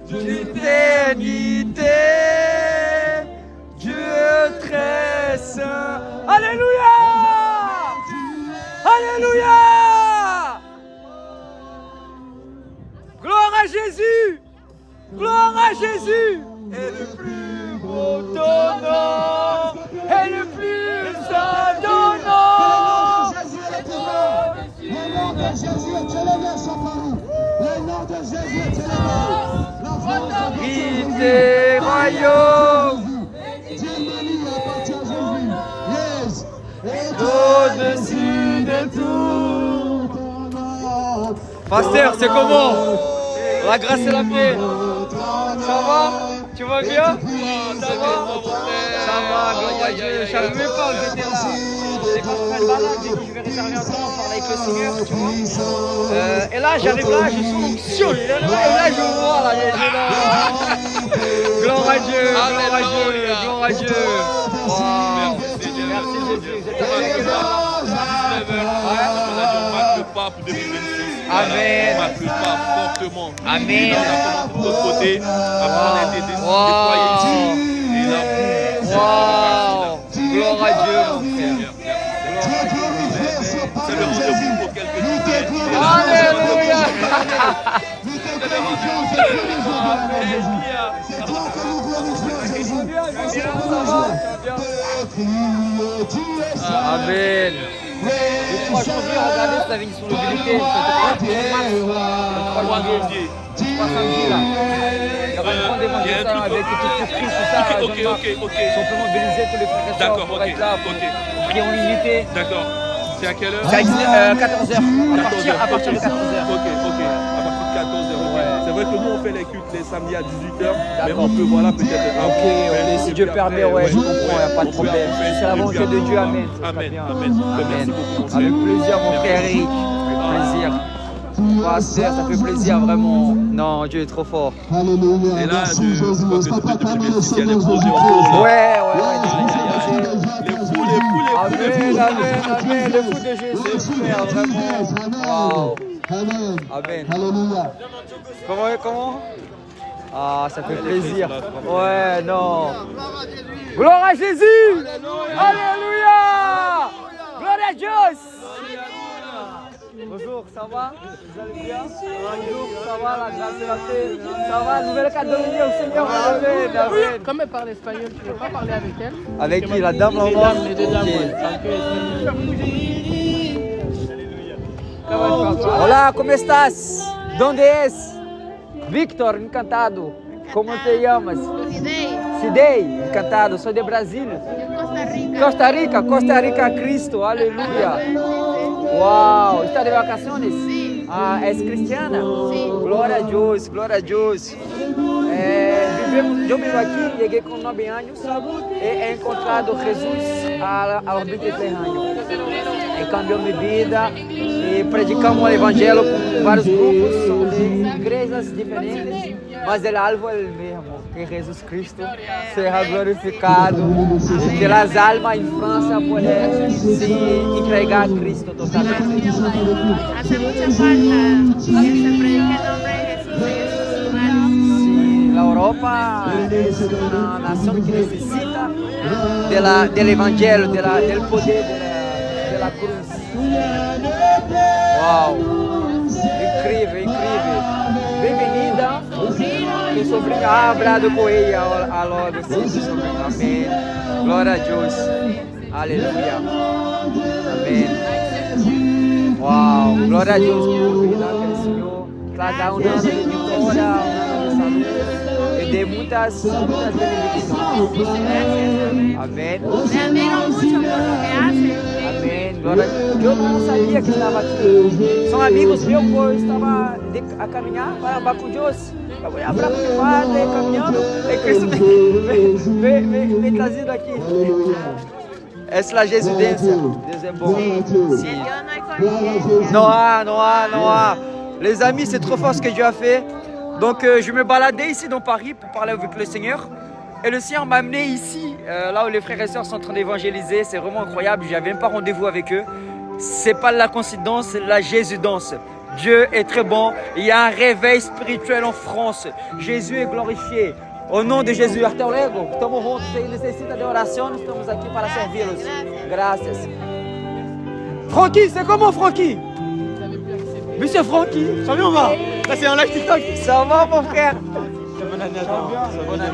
d'éternité, Dieu très saint. Alléluia! Alléluia! Gloire à Jésus! Gloire à Jésus! Et le plus beau donnant, et le plus saint donnant. Le nom de Jésus est élevé sur Paris. Le nom de Jésus est élevé. Rite des royaumes. Au-dessus de tout. Pasteur, c'est comment? La grâce et la paix. Ça va? Tu vas bien? Ça va? Ça va, gloire à Dieu. Je savais même pas où j'étais là. J'ai pas fait le balade, j'ai dit je vais réserver un temps pour parler avec le Seigneur, tu vois. Et là, j'arrive là, je sens l'onction. Et là, je vois là, gloire à Dieu, gloire à Dieu, gloire à Dieu. Wow. Merci Jésus. Amen. On marque le pas fortement. Amen. De l'autre côté, après on a été déployé ici. Et là, gloire à Dieu, mon frère. C'est le rendez-vous pour quelques jours. Alléluia. Amen. Le 3 janvier, regardez si la bénédiction de l'humilité. Le 3 janvier. 3 samedi là. Il y aura une grande évangélisation avec tout Christ, tout ça. Ok. Simplement bénir tous les frères et sœurs pour être là, pour prier en unité. D'accord. C'est à quelle heure? C'est à 14h. À partir de 14h. Ok. À partir de 14h. C'est vrai que nous on fait les cultes les samedis à 18h. Mais on peut voilà peut-être. Ok. Si Dieu permet, ouais, je comprends, il n'y a pas de problème. C'est la volonté de Dieu, amen. Amen. Merci beaucoup. Avec plaisir, mon frère Eric. Avec plaisir. Pasteur, ça fait plaisir vraiment. Non, Dieu est trop fort. Alléluia. Et là, Merci je Jésus. crois que C'est pas depuis calmer le il y a des Seigneur. projets en cours. Ouais. Les fous. Amen. Le fou de Jésus, frère, vraiment. Wow. Amen. Amen. Alléluia. Comment? Ah, ça fait plaisir. Ouais, non. Gloire à Jésus. Alléluia. Gloire à Dieu. Bonjour, ça va? Vous allez bien? Bonjour, ça va, la grâce et la paix? Ça va, nouvelle cadeau au Seigneur? Amen. Comme elle parle espagnol, tu ne veux pas parler avec elle? Avec qui? La dame là-bas? Les deux dames, Hola, ¿cómo estás? ¿Dónde es? Victor, encantado. ¿Cómo te llamas? Sidney, encantado. Soy de Brasil. Costa Rica, Cristo, aleluya. Wow, ¿está de vacaciones? Sí. Ah, ¿es cristiana? Sí. Gloria a Dios, gloria a Dios. Yo vivo aquí, llegué con 9 años y he encontrado a Jesús a los 23 años. He cambiado mi vida y predicamos el evangelio con varios grupos de iglesias diferentes, mas el alvo es el mismo, que Jesús Cristo sea glorificado y que las almas en Francia puedan se entregar a Cristo totalmente. Hace mucha falta que se predique el nombre de Jesús en estos lugares. Sí, la Europa es una nación que necesita del evangelio, del poder de la cruz. Wow, incrível. Bem-vinda, que sobrinho ha hablado com ella a logo, amém. Glória a Deus, aleluia, amém. Wow, glória a Deus por vida del Senhor, cada um dando de vitória, um dando de saúde e de muitas bendições. Amém. Me admiro mucho por lo que hace. Amém. Glória a Deus. Eu não sabia que estava aqui. São amigos meus que eu estava a caminhar para com Deus. Eu vou abrir meu padre caminhando. E Cristo me trazido aqui. Essa é a residência. Deus é bom. Dios no hay coincidencia. Non, Les amis, c'est trop fort ce que Dieu a fait. Donc je me baladais ici dans Paris pour parler avec le Seigneur. Et le Seigneur m'a amené ici, là où les frères et sœurs sont en train d'évangéliser. C'est vraiment incroyable, j'avais même pas rendez-vous avec eux. C'est pas la coïncidence, c'est la Jésus-dance. Dieu est très bon. Il y a un réveil spirituel en France. Jésus est glorifié. Au nom de Jésus, Artelego, estamos juntos. Se necessita de oração, estamos aqui para servi-los. Graças. Francky, c'est comment Francky? Monsieur Francky. Ça va, on va. Là, c'est un live TikTok. Ça va mon frère? Bonne année à toi. Bonne année.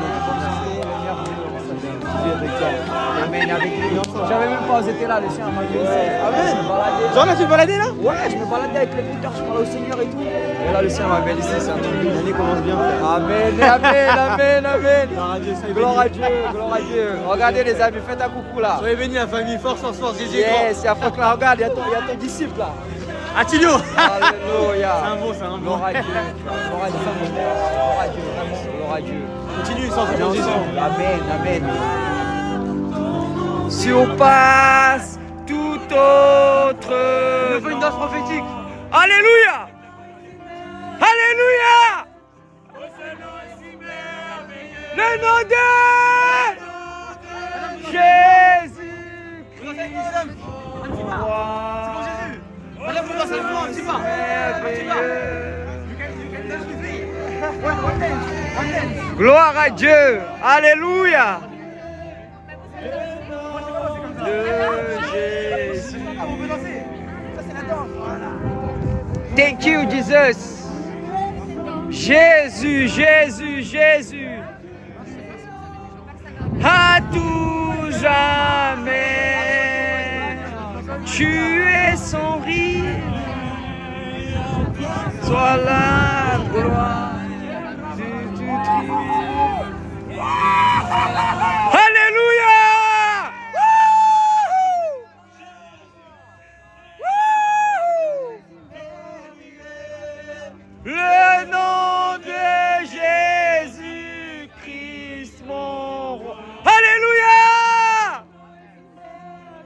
Amen, avec lui. J'avais même pas osé là, le chien m'a dit. Amen. Genre là, tu te baladais là? Ouais, je me baladais avec les écouteurs, je parlais au Seigneur et tout. Et là, le chien m'a béni, c'est un truc. L'année commence bien. Amen, amen, amen, amen. Gloire à Dieu, gloire à Dieu. Regardez les amis, faites un coucou là. Soyez bénis la famille, force, Jésus. Yes, il y a Franklin, regarde, il y a ton disciple là. Attilio. Alléluia. C'est un bon. Gloire à Dieu, gloire à Dieu, gloire à Dieu, gloire à Dieu. Continue sans faire Jésus. Amen, amen. Si on passe tout autre. Il faut une danse prophétique. Alléluia. Alléluia. Le nom de Jésus. Allez, vous dansez un petit pas. Gloire à Dieu. Alléluia. Jésus. Thank you, Jesus. Jésus, Jésus, Jésus. À tout jamais. Tu es son rire. Sois la gloire du triomphe. Alléluia. Le nom de Jésus-Christ, mon roi. Alléluia!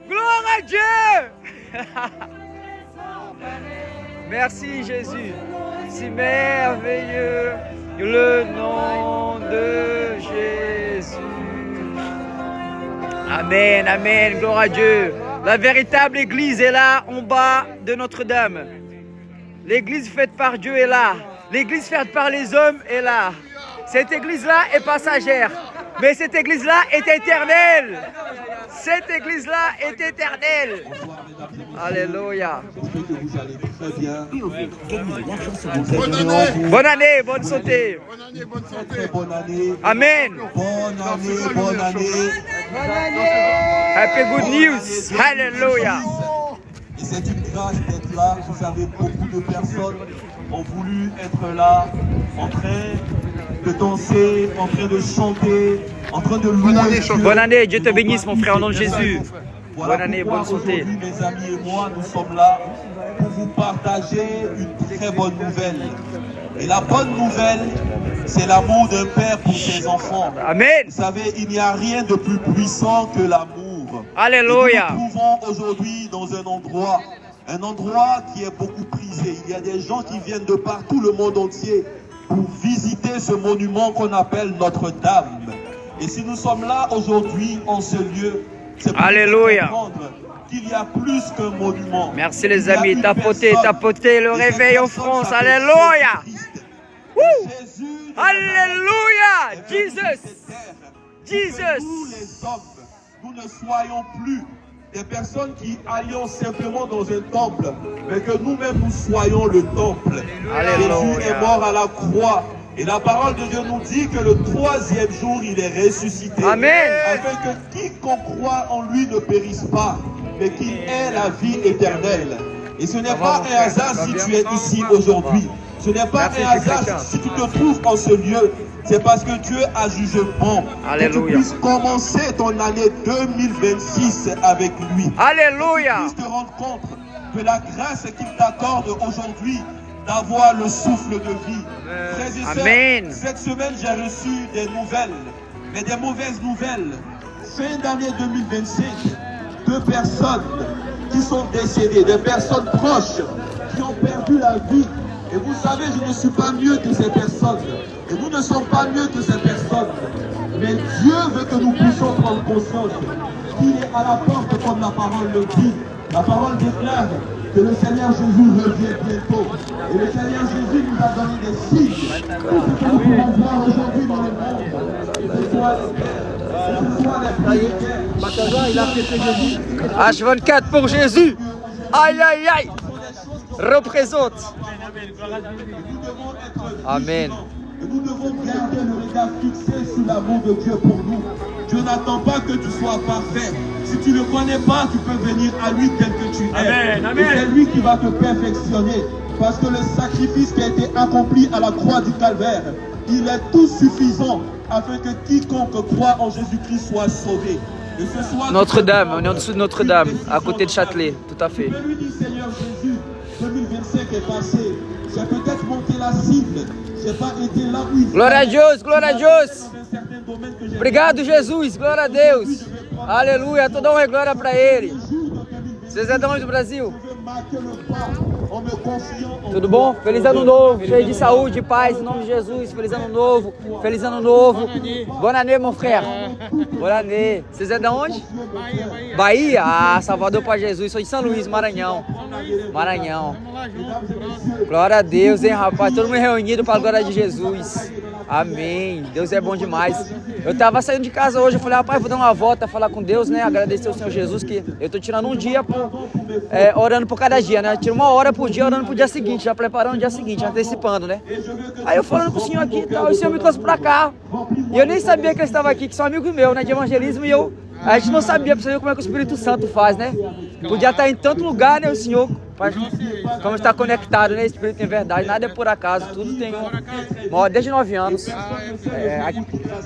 Gloire à Dieu! Merci Jésus. Si merveilleux le nom de Jésus. Amen, amen, gloire à Dieu. La véritable église est là en bas de Notre-Dame. L'église faite par Dieu est là. L'église faite par les hommes est là. Cette église-là est passagère. Mais cette église-là est éternelle. Cette église-là est éternelle. Alléluia. Bonne année, bonne santé. Bonne année. Amen. Bonne année, bonne année. Happy good news. Alléluia. Et c'est une grâce d'être là. Vous savez, beaucoup de personnes ont voulu être là, en train de danser, en train de chanter, en train de louer Dieu. Bonne année, Dieu te bénisse mon frère au nom de Jésus. Voilà Bonne année, pourquoi bonne santé. aujourd'hui, mes amis et moi, nous sommes là pour vous partager une très bonne nouvelle. Et la bonne nouvelle, c'est l'amour d'un père pour ses enfants. Amen. Vous savez, il n'y a rien de plus puissant que l'amour. Alléluia. Et nous nous trouvons aujourd'hui dans un endroit qui est beaucoup prisé. Il y a des gens qui viennent de partout le monde entier pour visiter ce monument qu'on appelle Notre-Dame. Et si nous sommes là aujourd'hui en ce lieu, c'est pour Alléluia. comprendre qu'il y a plus qu'un monument. Merci les Il y a amis, une tapotez, personne. tapotez le Et cette réveil en personne France. s'appelle Alléluia. Jésus-Christ. Woo. Jésus de Alléluia. Nazareth est venu sur Jesus. cette terre pour que Jesus. nous les hommes, nous ne soyons plus des personnes qui allions simplement dans un temple, mais que nous-mêmes nous soyons le temple. Alléluia. Jésus est mort à la croix. Et la parole de Dieu nous dit que le troisième jour, il est ressuscité. Amen. Afin que quiconque croit en lui ne périsse pas, mais qu'il ait la vie éternelle. Et ce n'est pas un hasard si tu es ici aujourd'hui. Ce n'est pas Merci, un hasard si tu te trouves en ce lieu. C'est parce que Dieu a jugé bon. Que tu Alléluia. puisses commencer ton année 2026 avec lui. Alléluia. Que tu puisses te rendre compte de la grâce qu'il t'accorde aujourd'hui d'avoir le souffle de vie. Frères et sœurs, Amen. cette semaine j'ai reçu des nouvelles, mais des mauvaises nouvelles. Fin d'année 2025, 2 personnes qui sont décédées, des personnes proches qui ont perdu la vie. Et vous savez, je ne suis pas mieux que ces personnes. Et nous ne sommes pas mieux que ces personnes. Mais Dieu veut que nous puissions prendre conscience qu'il est à la porte comme la parole le dit. La parole déclare que le Seigneur Jésus revient bientôt. Et le Seigneur Jésus nous a donné des signes. Et ce que nous pouvons voir aujourd'hui dans le monde, que ce soit les guerres, que ce soit les guerres. H24 pour Jésus. Aïe, aïe, aïe. Représente. Amen. Et nous devons garder le regard fixé sur l'amour de Dieu pour nous. Dieu n'attend pas que tu sois parfait. Si tu ne le connais pas, tu peux venir à lui tel que tu es. Amen, amen. Et c'est lui qui va te perfectionner. Parce que le sacrifice qui a été accompli à la croix du Calvaire, il est tout suffisant afin que quiconque croit en Jésus-Christ soit sauvé. Et ce soir, Notre-Dame, on est en dessous de Notre-Dame, à côté de Châtelet, tout à fait. tu peux lui dire, Seigneur Jésus, 2025 est passé. J'ai peut-être monté la cible. J'ai pas été là où il faut. Glória a Deus, glória a Deus. Dans un certain domaine que j'ai Obrigado, Jesus. Glória a Deus. Aleluia. Toda honra e glória para Ele. Vocês é de onde do Brasil? marqué le pas en me confiant en Tudo bom? Feliz ano novo, cheio de saúde e paz, em nome de Jesus. Feliz ano novo, feliz ano novo. Bonne année, mon frère. Bonne année. Vocês é de onde? Bahia. Ah, Salvador para Jesus. Sou de São Luís, Maranhão. Maranhão. Glória a Deus, hein, rapaz? Todo mundo reunido para a glória de Jesus. Amém. Deus é bom demais. Eu tava saindo de casa hoje, eu falei, rapaz, vou dar uma volta, falar com Deus, né? Agradecer ao Senhor Jesus, que eu tô tirando um dia orando por cada dia, né? Eu tiro 1 hora por dia, orando pro dia seguinte, já preparando o dia seguinte, antecipando, né? Aí eu falando pro Senhor aqui e tal, e o Senhor me trouxe pra cá. E eu nem sabia que ele estava aqui, que são amigos meus, né? De evangelismo, e a gente não sabia, pra você ver como é que o Espírito Santo faz, né? Podia estar em tanto lugar, né? O Senhor, como está conectado, né? Espírito tem verdade, nada é por acaso, tudo tem desde 9 anos.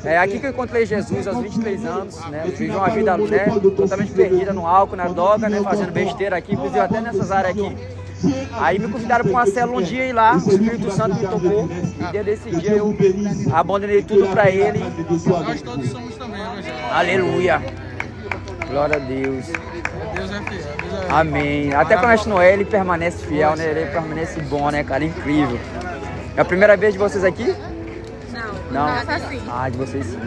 É aqui que eu encontrei Jesus, aos 23 anos, né? Eu vivi uma vida, né, totalmente perdida no álcool, na droga, né? Fazendo besteira aqui, inclusive até nessas áreas aqui. Aí me convidaram para uma célula um dia ir lá, o Espírito Santo me tocou, e desde esse dia eu abandonei tudo para Ele. Nós todos somos também, Aleluia. Glória a Deus. Deus é fiel. Amém. Até quando a gente não é, Ele permanece fiel, né? Ele permanece bom, né, cara? Incrível. É a primeira vez de vocês aqui? Não. Nossa, sim. Ah, de vocês sim.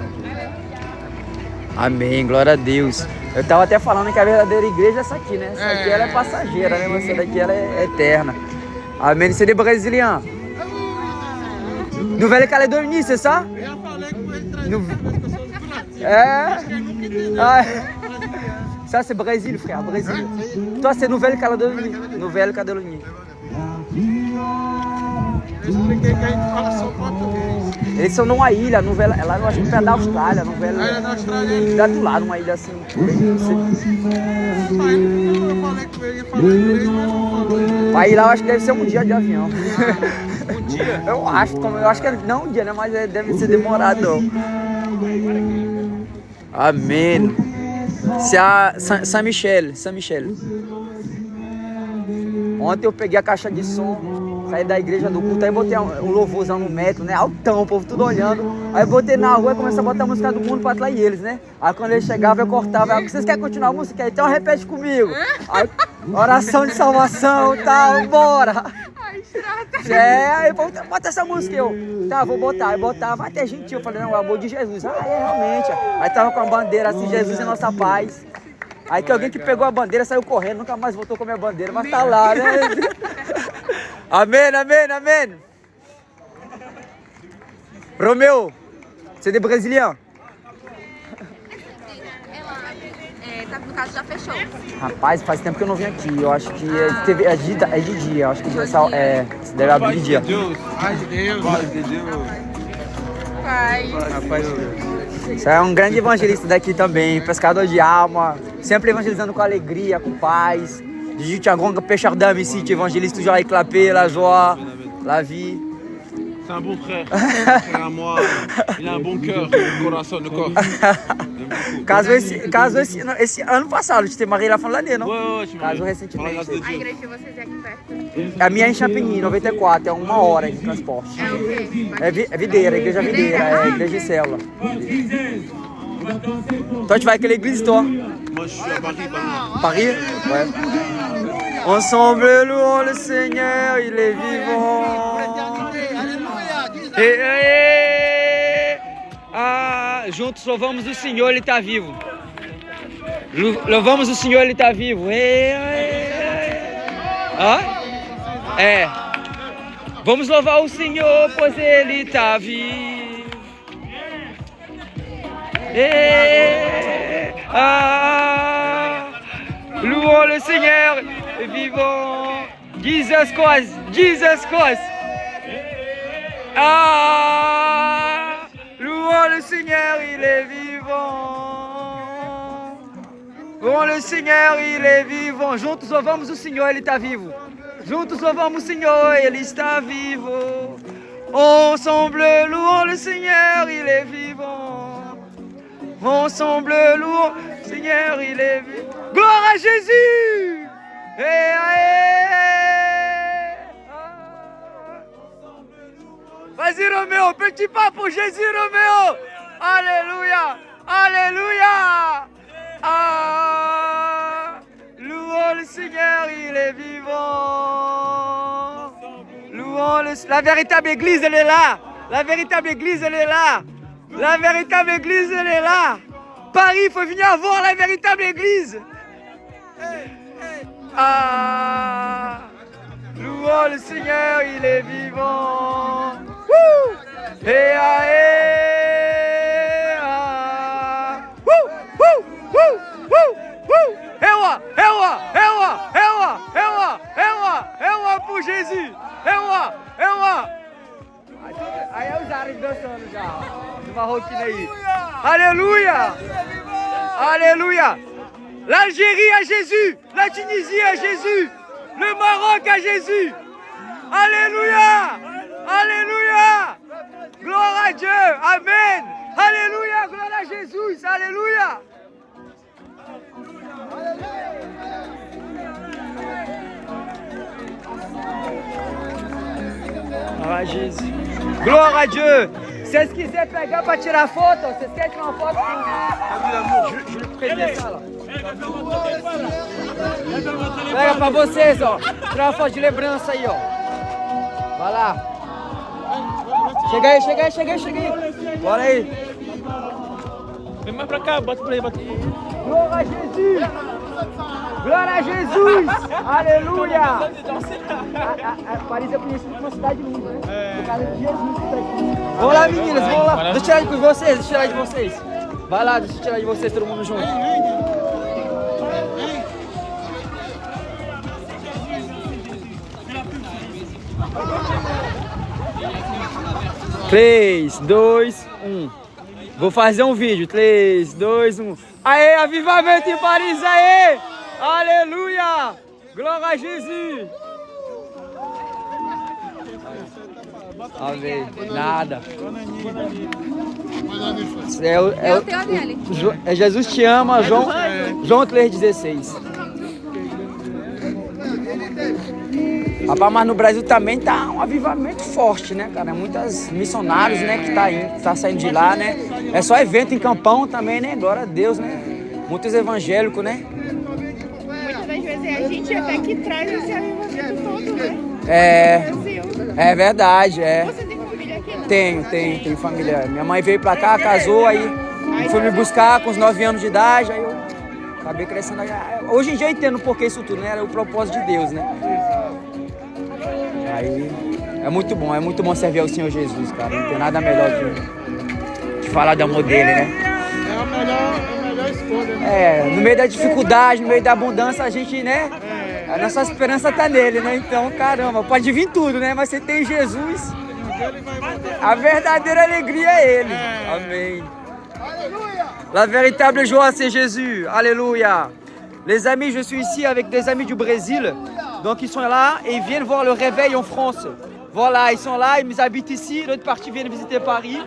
Amém. Glória a Deus. Eu tava até falando que a verdadeira igreja é essa aqui, né? Essa aqui ela é passageira, né? Mas essa daqui ela é eterna. Amém. C'est des Brésiliens. Nouvelle-Calédonie, c'est ça? Eu falei com ele 3 Nou- vezes que eu sou do Brasil. É. Ah. Ça c'est Brésil, frère, Brésil. Toi c'est Nouvelle-Calédonie. Nouvelle-Calédonie. Eu expliquei que a gente fala só português. Eles são numa ilha, Nouvelle, lá eu acho que perto da Austrália, Nouvelle. Aí na Austrália, Lá do lado, uma ilha assim. eu falei com ele falou inglês, mas não falou. Aí lá eu acho que deve ser um dia de avião. Um dia? Eu acho que não um dia, né? Mas deve ser demorado. Amém. C'est à Saint-Michel. Ontem eu peguei a caixa de som, saí da igreja do culto, aí botei um louvorzão no metro, né? Altão, o povo tudo olhando. Aí botei na rua e comecei a botar a música do mundo pra atrair eles, né? Aí quando eles chegavam eu cortava, aí, vocês querem continuar a música? Então repete comigo. Aí, oração de salvação e tal, bora. Aí bota essa música, tá, vou botar. Aí botava até gentil, eu falei, não, é o amor de Jesus. Realmente. Aí tava com a bandeira assim, Jesus é nossa paz. Aí que alguém que pegou a bandeira saiu correndo, nunca mais voltou com a minha bandeira, mas tá lá, né? Amém, amém, amém. Romeu, você é de Brasília? Ela, no caso, já fechou. Rapaz, faz tempo que eu não vim aqui. Eu acho que é de dia. Eu acho que deve abrir de dia. Ai, Deus. Pai. Isso é um grande evangelista daqui também, pescador de alma, sempre evangelizando com alegria, com paz. Jésus tient grand pécheur d'âme ici, tu évangélises toujours avec la paix, la joie, la vie. C'est un bon frère. Frère à moi. Il a un bon cœur, un coração no corpo. Casou esse ano passado, a gente tem marié la fin de l'année, não? Ouais, Casou recentemente. A igreja de vocês é aqui perto. A minha é em Champigny, 94, é 1 hora de transporte. É o quê? É videira, igreja videira, é igreja de célula. Toi, tu vas à quelle église, toi? Moi, je suis à Paris. Paris? Ouais. Ensemble, louons le Seigneur, il est vivant. Juntos louvamos o Senhor, Ele está vivo. Louvamos o Senhor, Ele está vivo. Hã? É. Vamos louvar o Senhor, pois Ele está vivo. Louons le Seigneur vivant. Jesus Christ, Jesus Christ. Louons le Seigneur, il est vivant. Louons le Seigneur, il est vivant. Juntos louvamos o Senhor, Ele está vivo. Juntos louvamos o Senhor, Ele está vivo. Ensemble, louons le Seigneur, il est vivant. Ensemble, louons le Seigneur, il est vivant. Gloire à Jésus! Vas-y Roméo, petit pas pour Jésus Roméo. Alléluia, alléluia. Louons le Seigneur, il est vivant. Louons la véritable église, elle est là. La véritable église, elle est là. La véritable église, elle est là. Paris, il faut venir voir la véritable église. Louons le Seigneur, il est vivant. Ewa pour Jésus. Ewa. Aí é os árabes dançando já. No marroquino aí. Alléluia. Alléluia. L'Algérie à Jésus. La Tunisie à Jésus. Le Maroc à Jésus. Alléluia. Alléluia. Gloire à Dieu. Amen. Alléluia. Gloire à Jésus. Alléluia. Gloire à Jésus. Gloire à Dieu. Vocês quiserem pegar para tirar foto, vocês querem tirar uma foto? Je préviens ça là. Pega para vocês, ó. Tirar uma foto de lembrança aí, ó. Vai lá. Chega aí. Bora aí. Vem mais pra cá, bota play, bota. Glória a Jesus. Glória a Jesus. Aleluia. Paris é conhecida como uma cidade linda, né? Por causa de Jesus que tá aqui. Vamos lá, meninas, vamos lá. Deixa eu tirar de vocês, Vai lá, deixa eu tirar de vocês, todo mundo junto. 3, 2, 1. Vou fazer um vídeo. 3, 2, 1. Aê, avivamento em Paris, aê! Aleluia! Glória a Jesus! Amém. Nada. É Jesus te ama, João 3,16. Rapaz, mas no Brasil também tá um avivamento forte, né, cara? Muitos missionários, né, que tá saindo de lá, né? É só evento em Campão também, né? Glória a Deus, né? Muitos evangélicos, né? Muitas das vezes é a gente até que traz esse avivamento todo, né? É verdade, é. Você tem família aqui? Não? Tenho família. Minha mãe veio pra cá, casou, aí foi me buscar com os 9 anos de idade, aí eu acabei crescendo. Hoje em dia eu entendo por que isso tudo, né? Era o propósito de Deus, né? Aí é muito bom servir ao Senhor Jesus, cara. Não tem nada melhor que falar do amor dele, né? É a melhor escolha, né? No meio da dificuldade, no meio da abundância, a gente, né? A nossa esperança tá nele, né? Então, caramba, pode vir tudo, né? Mas você tem Jesus, a verdadeira alegria é Ele. Amém. La véritable joie, c'est Jésus. Alléluia. Les amis, je suis ici avec des amis du Brésil. Donc ils sont là et ils viennent voir le réveil en France. Voilà, ils sont là, ils habitent ici. L'autre partie viennent visiter Paris.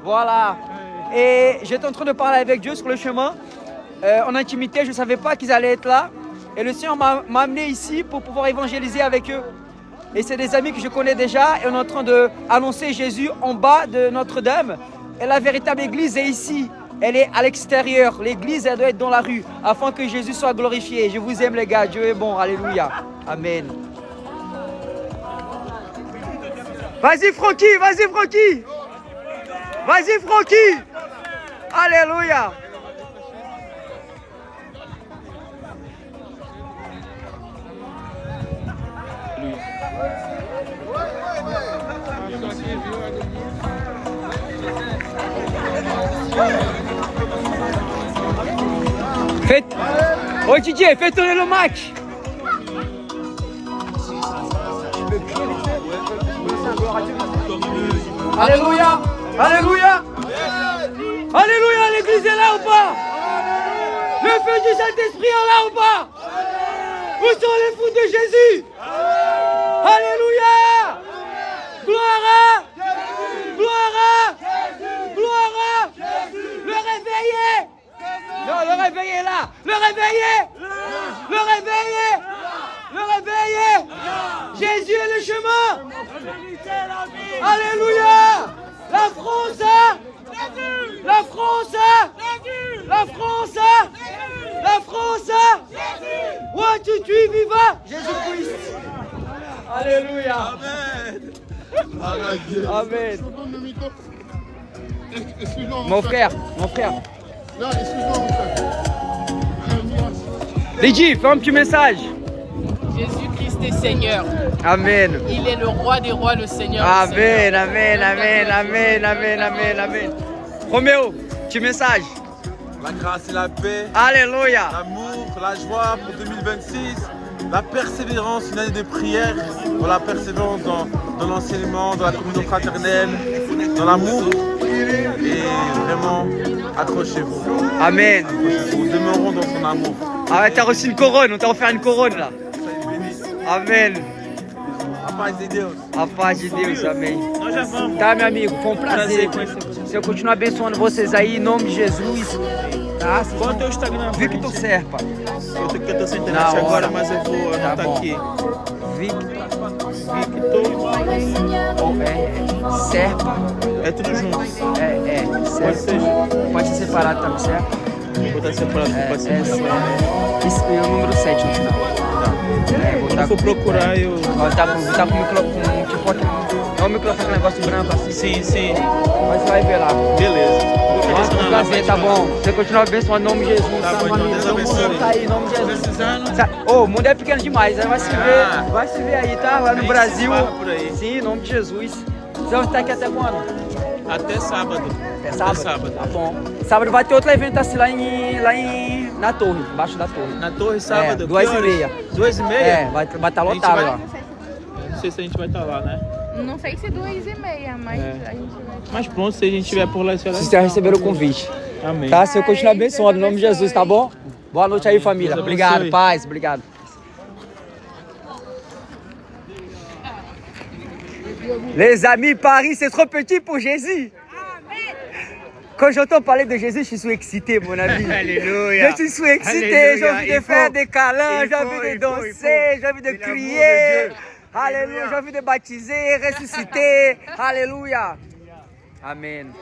Voilà. Et j'étais en train de parler avec Dieu sur le chemin. En intimité, je ne savais pas qu'ils allaient être là. Et le Seigneur m'a amené ici pour pouvoir évangéliser avec eux. Et c'est des amis que je connais déjà. Et on est en train d'annoncer Jésus en bas de Notre-Dame. Et la véritable église est ici. Elle est à l'extérieur. L'église, elle doit être dans la rue afin que Jésus soit glorifié. Je vous aime les gars. Dieu est bon. Alléluia. Amen. Vas-y Francky, vas-y Francky. Vas-y Francky. Alléluia. Faites... Oh Didier, fais tourner le match. Alléluia. Alléluia. Alléluia, l'église est là ou pas? Le feu du Saint-Esprit est là ou pas? Où sont les fous de Jésus? Alléluia. Gloire à Jésus. Gloire à Jésus. Gloire à Jésus. Le réveiller. Non, le réveiller là. Le réveiller. Le réveiller. Le réveiller. Jésus est le chemin. Alléluia. La France. La France. La France. La France. One, two, three, viva Jésus-Christ. Alléluia. Amen. Amen. Excuse-moi, Mon frère, mon frère. Non, excuse-moi, mon frère. Lydie, fais un petit message. Jésus-Christ est Seigneur. Amen. Il est le roi des rois, le Seigneur. des Amen, seigneurs. amen, amen, amen, amen, amen, amen. Roméo, petit message. La grâce et la paix, Alléluia. l'amour, la joie pour 2026, la persévérance, une année de prière, pour la persévérance dans l'enseignement, dans la communion fraternelle, dans l'amour. Et vraiment, accrochez-vous. Amen. Nous demeurons dans son amour. Ah, t'as reçu une couronne, on t'a offert une couronne là. Soyez bénis. Amen. A paz de Deus. A paz de Deus, amém. Tá, meu amigo, foi um prazer. Se eu continuar abençoando vocês aí, em nome de Jesus. Tá? Qual é o teu Instagram? Victor Serpa. Eu tô sem Na internet hora. agora, mas eu vou Tá anotar bom. aqui. Victor Victor. Serpa. É tudo junto. Serpa. Pode ser. Pode ser separado também, certo? Vou botar separado, pode ser. Isso é o número 7 no final. Quando eu for procurar, eu. Ó, tá com o microfone, tipo aqui. É o microfone, negócio branco assim. Sim, sim. Mas você vai ver lá. Beleza. Vou Nossa, direcionar um lá prazer, pra tá bom. Você continua abençoando em nome de Jesus. Tá bom, então Deus abençoe. Tá aí, em nome de Jesus. Precisando. Ô, o mundo é pequeno demais, aí vai se ver aí, tá? Lá no Tem Brasil. esparra por aí. Sim, em nome de Jesus. Vocês vão estar aqui até quando? Até sábado. Até sábado? Até sábado. Tá bom. Sábado vai ter outro evento assim na torre, embaixo da torre. Na torre, sábado. 2h30. 2h30? É, vai estar A gente lotado vai- lá. Não sei se a gente vai estar lá, né? Não sei se 2h30, mas a gente vai. Mas pronto, se a gente estiver por lá, esse horário. Vocês já receberam o convite. Amém. Tá? Se eu continuar abençoando em nome de Jesus, tá bom? Boa noite aí, família. Deus Obrigado, abençoe. paz, obrigado. Les amis, Paris, c'est trop petit pour Jésus. Quand j'entends parler de Jésus, je suis excité, mon ami. Alléluia. Je suis excité, Alléluia. j'ai envie de Il faire faut. des câlins, Il j'ai faut, envie de il faut, il danser, j'ai envie de C'est l'amour crier. de Dieu. Alléluia, j'ai envie de baptiser, ressusciter. Alléluia. Amen.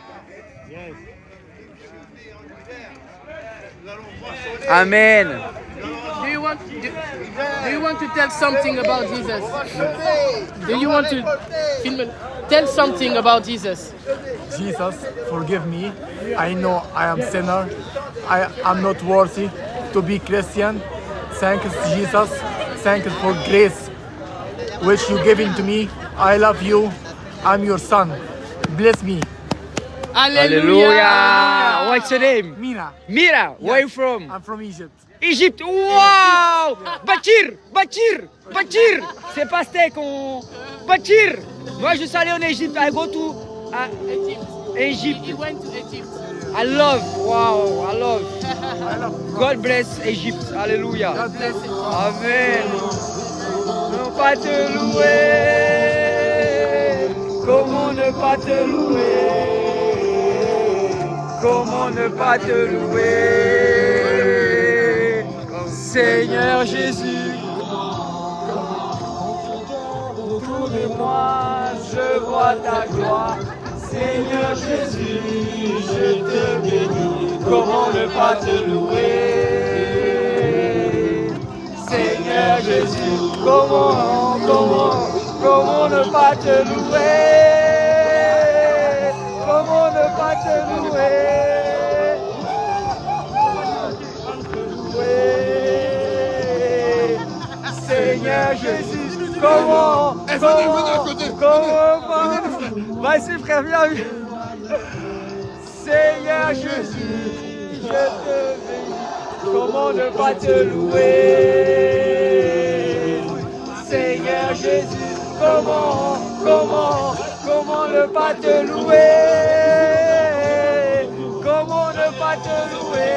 Amen. Do you want to tell something about Jesus? Do you want to tell something about Jesus? Jesus, forgive me. I know I am sinner. I am not worthy to be Christian. Thank you, Jesus. Thank you for grace which you giving to me. I love you. I'm your son. Bless me. Hallelujah. What's your name? Mina, Mira, where are you from? I'm from Egypt. Égypte. Wow. Bachir. C'est pas steak, Bachir. Moi, je suis allé en Égypte. I go to Egypt. He went to Egypt. I love. God bless Egypt. Alléluia. God bless you. Amen. Ne pas te louer. Comment ne pas te louer? Comment ne pas te louer? Seigneur Jésus, autour de moi, je vois ta gloire. Seigneur Jésus, je te bénis. Comment ne pas te louer? Seigneur Jésus, comment ne pas te louer? Comment ne pas te louer? Seigneur Jésus, comment? Venez à côté. Va Vas-y frère, viens. Seigneur Jésus, je te bénis. Comment ne pas te louer? Seigneur Jésus, comment ne pas te louer? Comment ne pas te louer?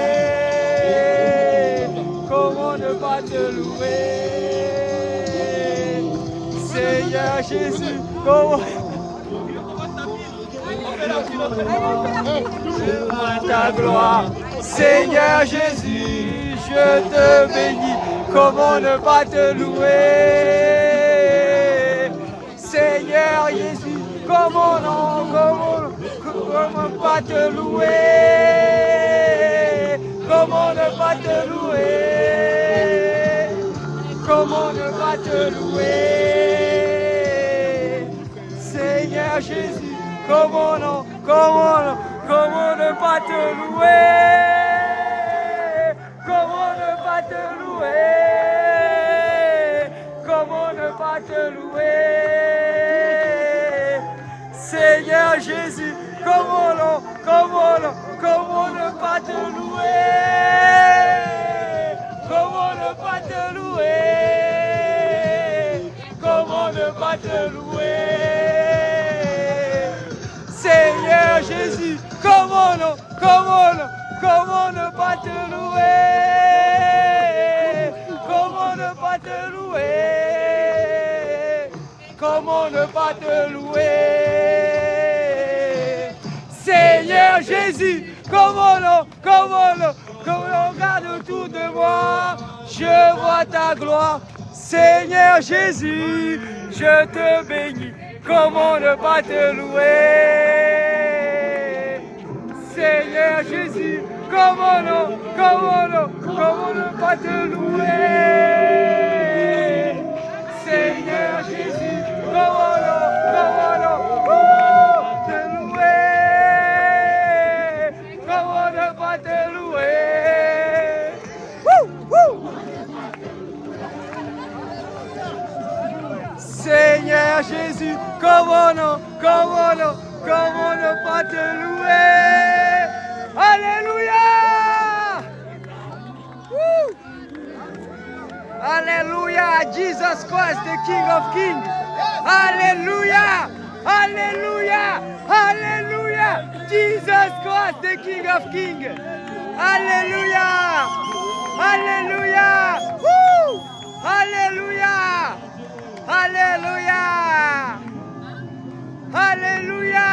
Comment ne pas te louer? Seigneur Jésus, comment... Ta gloire, Seigneur Jésus, je te bénis. Comment ne pas te louer? Seigneur Jésus, comment pas te louer? Comment ne pas te louer? Comment ne pas te louer? Seigneur Jésus, comment ne pas te louer? Comment ne pas te louer? Comment ne pas te louer? Seigneur Jésus, comment ne pas te louer? Comment ne pas te louer? Comment ne pas te louer? Seigneur Jésus, comment ne pas te louer? Comment ne pas te louer? Comment ne pas te louer? Seigneur Jésus, comment regarde autour de moi, je vois ta gloire. Seigneur Jésus, je te bénis. Comment ne pas te louer? Seigneur Jésus, comment ne pas te louer? Seigneur Jésus, comment ne te louer? Comment ne pas te louer? Seigneur Jésus, comment ne pas te louer? Alléluia! Woo! Alléluia! Jesus Christ, the King of Kings. Alléluia! Alléluia! Alléluia! Jesus Christ, the King of Kings. Alléluia! Alléluia! Woo! Alléluia! Alléluia! Alléluia!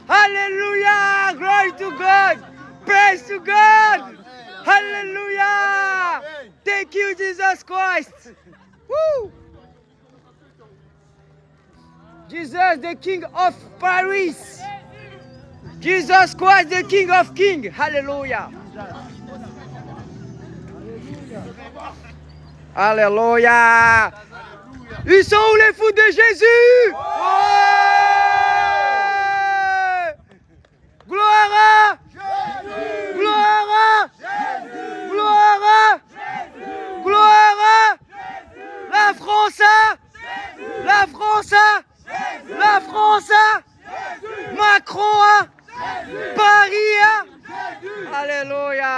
Alléluia! Glory to God! Praise to God! Hallelujah! Thank you, Jesus Christ! Woo! Jesus, the King of Paris! Jesus Christ, the King of Kings! Hallelujah! Alléluia! Ils sont où les fous de Jésus? Ouais! Gloire à Jésus! Gloire à Jésus! Gloire à Jésus! Gloire à Jésus! La France a Jésus! La France a Jésus! La France a Jésus! Macron a Jésus! Paris a Jésus! Alléluia!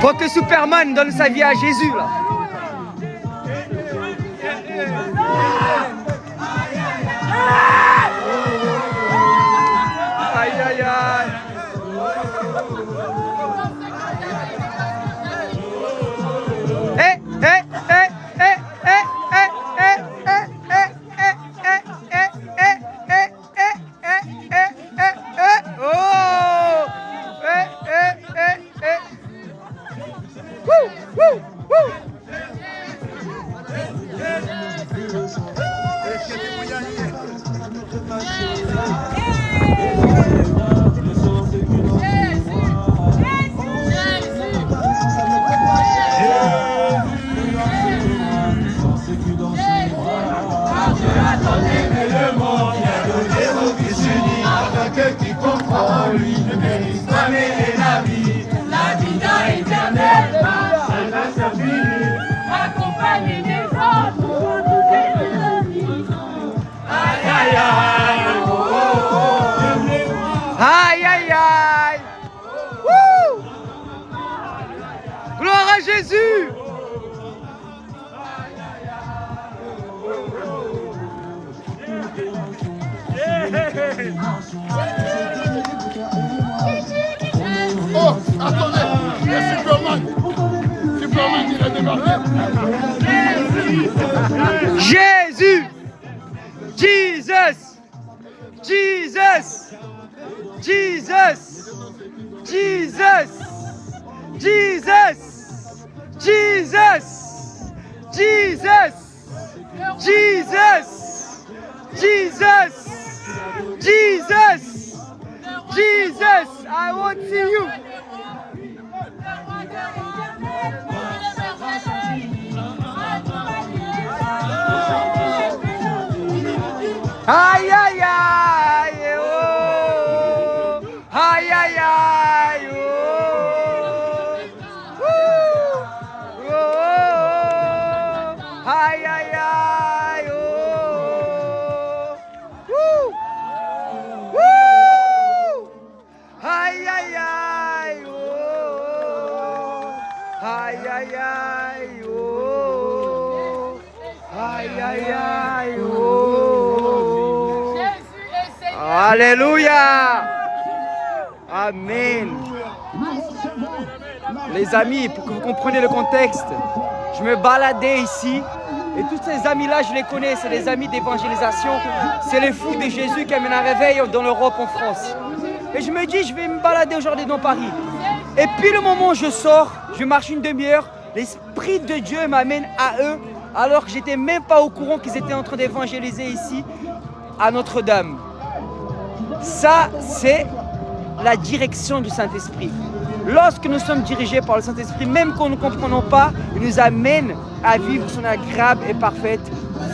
Faut que Superman donne sa vie à Jésus là. Aïe aïe aïe. lui. La vie dans éternelle, accompagné des autres pour toutes les aïe aïe aïe, oh, oh, oh. Aïe aïe aïe. Wouh. Gloire à Jésus. Oh, attendez, le Superman. Superman, il a débarqué. Jésus. Jesus. Jesus. Jesus. Jesus. Jesus. Jesus. Jesus. Jesus. Jesus. Jesus. Jesus. I want to see you. Aïe aïe aïe oh. Aïe aïe aïe oh. Ouh. Oh. Aïe aïe aïe oh. Ouh. Ouh. Aïe aïe aïe oh. Aïe aïe aïe oh. Aïe aïe aïe oh. Alléluia. Amen. Les amis, pour que vous compreniez le contexte, je me baladais ici et tous ces amis-là, je les connais, c'est les amis d'évangélisation. C'est les fous de Jésus qui amènent un réveil dans l'Europe, en France. Et je me dis, je vais me balader aujourd'hui dans Paris. Et puis le moment où je sors, je marche une demi-heure, l'Esprit de Dieu m'amène à eux, alors que j'étais même pas au courant qu'ils étaient en train d'évangéliser ici à Notre-Dame. Ça, c'est la direction du Saint-Esprit. Lorsque nous sommes dirigés par le Saint-Esprit, même quand nous ne comprenons pas, il nous amène à vivre son agréable et parfaite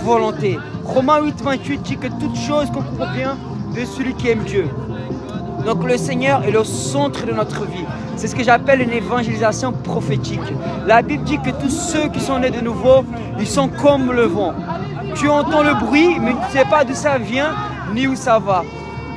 volonté. Romains 8:28 dit que toute chose concourt bien de celui qui aime Dieu. Donc le Seigneur est le centre de notre vie. C'est ce que j'appelle une évangélisation prophétique. La Bible dit que tous ceux qui sont nés de nouveau, ils sont comme le vent. Tu entends le bruit, mais tu ne sais pas d'où ça vient, ni où ça va.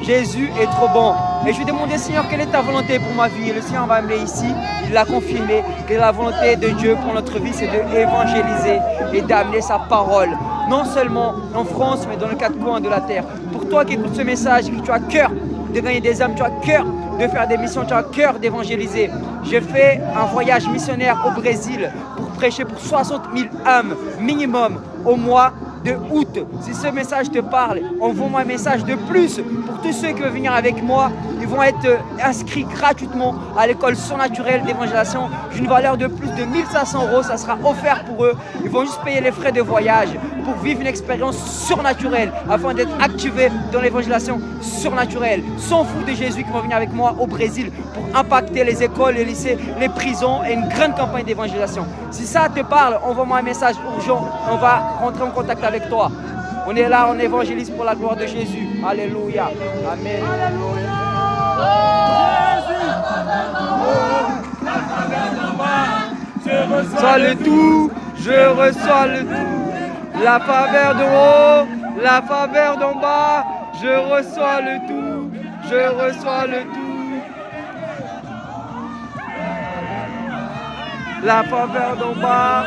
Jésus est trop bon. Et je lui ai demandé, Seigneur, quelle est ta volonté pour ma vie? Et le Seigneur m'a amené ici, il l'a confirmé, que la volonté de Dieu pour notre vie, c'est d'évangéliser et d'amener sa parole. Non seulement en France, mais dans les quatre coins de la terre. Pour toi qui écoutes ce message, que tu as cœur de gagner des âmes, tu as cœur de faire des missions, tu as cœur d'évangéliser. J'ai fait un voyage missionnaire au Brésil pour prêcher pour 60 000 âmes minimum au mois de août. Si ce message te parle, envoie-moi un message de plus pour tous ceux qui veulent venir avec moi. Ils vont être inscrits gratuitement à l'école surnaturelle d'évangélisation d'une valeur de plus de 1 500 €. Ça sera offert pour eux. Ils vont juste payer les frais de voyage pour vivre une expérience surnaturelle afin d'être activés dans l'évangélisation surnaturelle. 100 fous de Jésus qui vont venir avec moi au Brésil pour impacter les écoles, les lycées, les prisons et une grande campagne d'évangélisation. Si ça te parle, envoie-moi un message urgent. On va rentrer en contact avec toi. On est là, on évangélise pour la gloire de Jésus. Alléluia. Amen. Je reçois le tout, je reçois le tout. La faveur d'en haut, la faveur d'en bas, je reçois le tout, je reçois le tout. La faveur d'en bas,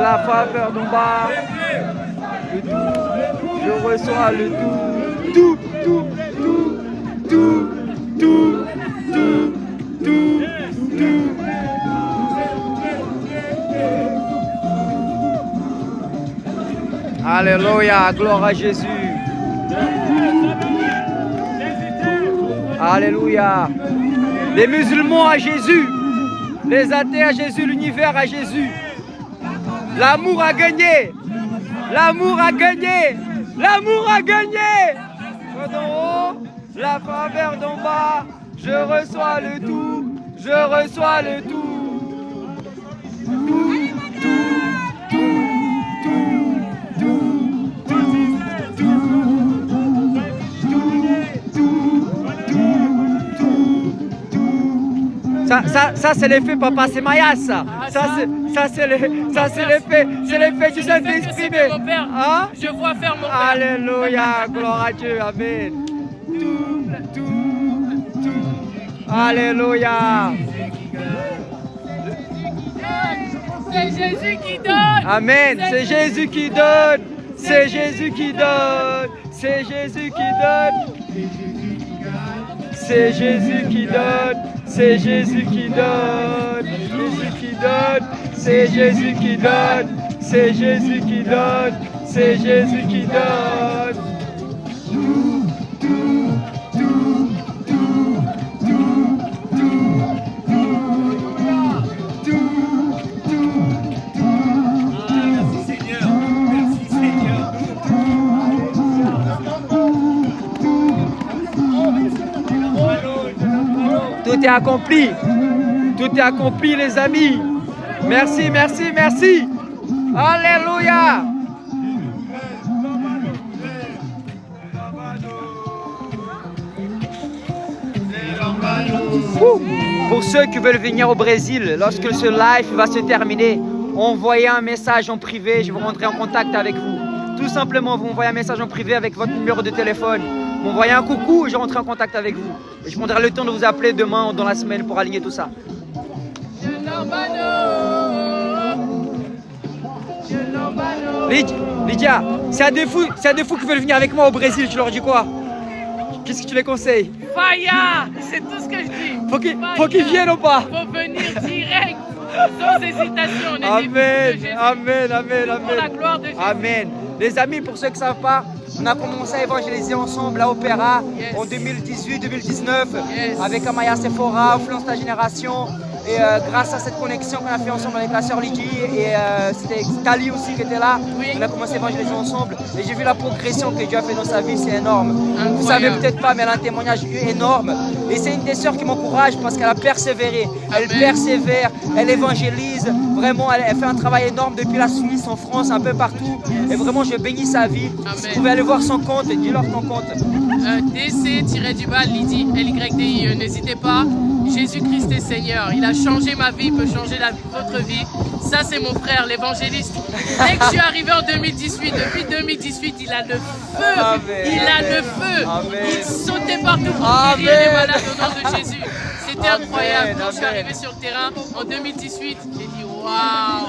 la faveur d'en bas, le tout, je reçois le tout, tout, tout, tout, tout, tout, tout, tout, tout. Alléluia, gloire à Jésus. Alléluia. Les musulmans à Jésus, les athées à Jésus, l'univers à Jésus. L'amour a gagné. L'amour a gagné. L'amour a gagné. D'en haut, la faveur d'en bas. Je reçois le tout. Je reçois le tout. Tout, tout, tout, tout, tout, tout, tout. Ça c'est l'effet papa, c'est Maya ça. Ça c'est l'effet du Saint-Esprit. Hein? Je vois faire mon père. Alléluia, gloire à Dieu, amen. Alléluia. C'est Jésus qui donne. Amen, c'est Jésus qui donne. C'est Jésus qui donne. C'est Jésus qui donne. C'est Jésus qui donne. C'est Jésus qui donne. Jésus qui donne. C'est Jésus qui donne. C'est Jésus qui donne. C'est Jésus qui donne. Tout est accompli. Tout est accompli, les amis. Merci, merci, merci. Alléluia. Pour ceux qui veulent venir au Brésil, lorsque ce live va se terminer, envoyez un message en privé, je vous rendrai en contact avec vous. Tout simplement, vous m'envoyez un message en privé avec votre numéro de téléphone. Vous m'envoyez un coucou et je rentrerai en contact avec vous. Et je prendrai le temps de vous appeler demain ou dans la semaine pour aligner tout ça. Lydia, c'est à des fous qui veulent venir avec moi au Brésil, tu leur dis quoi? Qu'est-ce que tu les conseilles? Faya, c'est tout ce que je dis. Faut qu'ils viennent ou pas? Faut venir direct, sans hésitation. On est Amen, des fils de Jésus. amen, amen, amen. Pour la gloire de Jésus. Amen. Les amis, pour ceux qui ne savent pas, on a commencé à évangéliser ensemble à Opéra en 2018-2019 avec Amaya Sephora, Influence ta génération. Et grâce à cette connexion qu'on a fait ensemble avec la sœur Lydie et c'était Kali aussi qui était là, on a commencé à évangéliser ensemble et j'ai vu la progression que Dieu a fait dans sa vie, c'est énorme. Incroyable. Vous savez peut-être pas, mais elle a un témoignage énorme et c'est une des sœurs qui m'encourage parce qu'elle a persévéré, elle persévère, elle évangélise, vraiment elle fait un travail énorme depuis la Suisse, en France, un peu partout et vraiment je bénis sa vie. Si vous pouvez aller voir son compte, dis-leur ton compte. DC-Lydie, LYDIE, n'hésitez pas, Jésus-Christ est Seigneur, il a changé ma vie, il peut changer votre vie. Ça c'est mon frère, l'évangéliste. Dès que je suis arrivé en 2018, depuis 2018, il a le feu. Amen. Il a le feu. Amen. Il sautait partout pour guérir les malades au nom de Jésus. C'était incroyable. Quand je suis arrivé sur le terrain en 2018, j'ai dit waouh,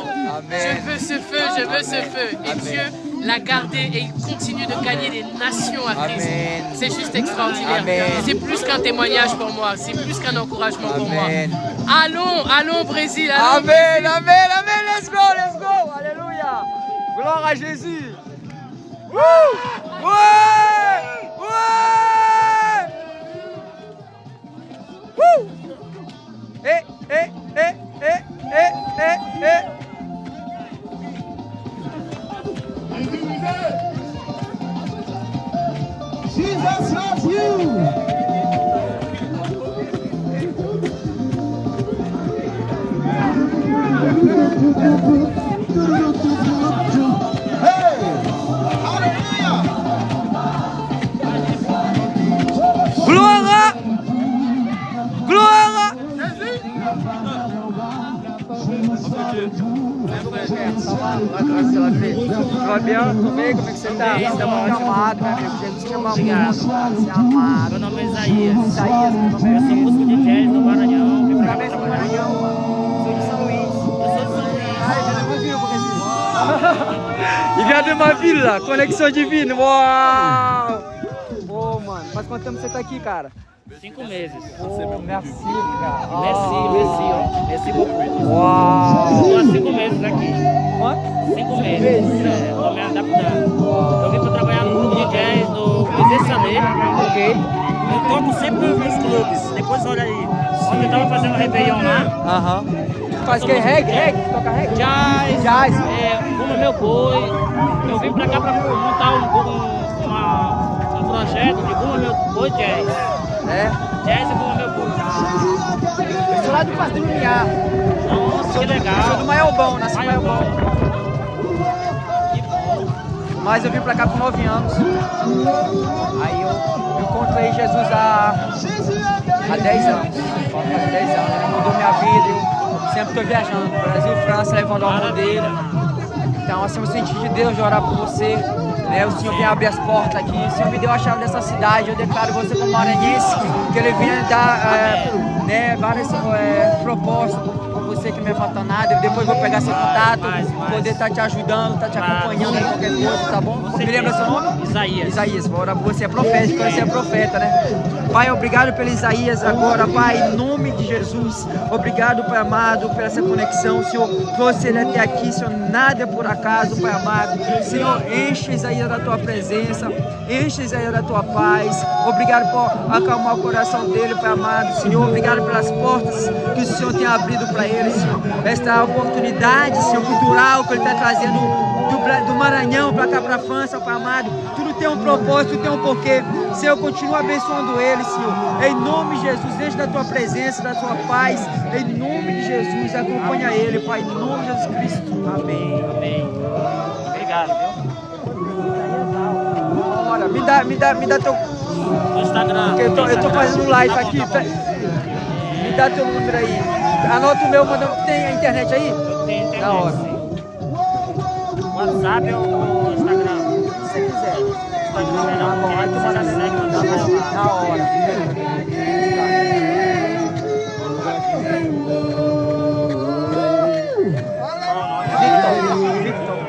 je veux ce feu, je veux ce feu. Et Dieu l'a gardé et il continue de gagner des nations à Christ. C'est juste extraordinaire. C'est plus qu'un témoignage pour moi, c'est plus qu'un encouragement pour moi. Allons au Brésil. Allons au Amen, Brésil. amen, amen, let's go, alléluia. Gloire à Jésus. Wouh! Ouais! Ouais! Wouh! Eh. Jesus loves you. Hey! Hallelujah! Gloire! Gloire! Ça va, la grâce de la paix. Tu vas bien? Tudo bem? Como é que você tá? Você tá muito amado, meu amigo. Jesus te ama muito. Você é amado. Meu nome é Isaías. Isaías, meu nome Eu sou músico de jazz do Maranhão. Vim pra cá Também pra sou do trabalhar. Maranhão. Sou de São Luís. Eu sou de São Luís. Ah, já depois viu pro Brasil. Il vient de ma ville, là. Conexão divine. Uau! Pô, mano. Faz quanto tempo você tá aqui, cara? 5 meses. Oh, merci, cara. Merci, merci, ó. Merci beaucoup. Uau! Estou há 5 meses aqui. Quanto? 5 meses. Estou me adaptando. Eu vim para trabalhar no grupo de jazz do Museu Sané. Ok. Eu toco sempre nos clubes. Depois olha aí. Ontem eu estava fazendo Réveillon lá. Aham. Faz que? Reggae? Toca reggae? Jazz. Jazz. Como meu boi. Eu vim para cá para montar um projeto de como meu boi jazz. É? Jazz é como meu boi. Eu sou lá do Passo do Lumiar. Nossa, que legal. Sou do Maiobão, nasci em Maiobão. Mas eu vim pra cá com 9 anos. Aí eu encontrei Jesus há há 10 anos. Há 10 anos. Ele mudou minha vida. Eu sempre estou viajando. Brasil, França, levando o amor dele. Então, assim, eu senti de Deus de orar por você. Né? O Senhor vem abrir as portas aqui. O Senhor me deu a chave dessa cidade. Eu declaro você como maranhense, que Ele venha dar várias propostas por você que não me falta nada. Eu depois vou pegar seu contato, poder estar te ajudando, estar te acompanhando em qualquer coisa, tá bom? Me lembra seu nome? Isaías. Isaías, vou orar por você. É profético, você é profeta, né? Pai, obrigado pelo Isaías agora, Pai, em nome de Jesus. Obrigado, Pai amado, pela essa conexão. Senhor, trouxe ele até aqui, Senhor, nada é por acaso, Pai amado. Senhor, enche Isaías da tua presença, enche Isaías da tua paz. Obrigado por acalmar o coração dele, Pai amado. Senhor, obrigado pelas portas que o Senhor tem abrido para ele, Senhor. Esta oportunidade, Senhor, cultural que ele está trazendo do Maranhão para cá, para a França, Pai amado. Tudo tem um propósito, tudo tem um porquê. Senhor, continua abençoando ele, Senhor. Em nome de Jesus, enche da tua presença, da tua paz. Em nome de Jesus, acompanha ele, Pai. Em nome de Jesus Cristo. Amém. Amém. Obrigado, viu? Olha, me dá teu... Instagram. Eu tô fazendo live aqui. Me dá teu número aí. Anota o meu, tem a internet aí? Tem internet. Da hora. WhatsApp ou Instagram? Se você quiser. Instagram é melhor, porque aí você já segue no Instagram. Na hora. Victor.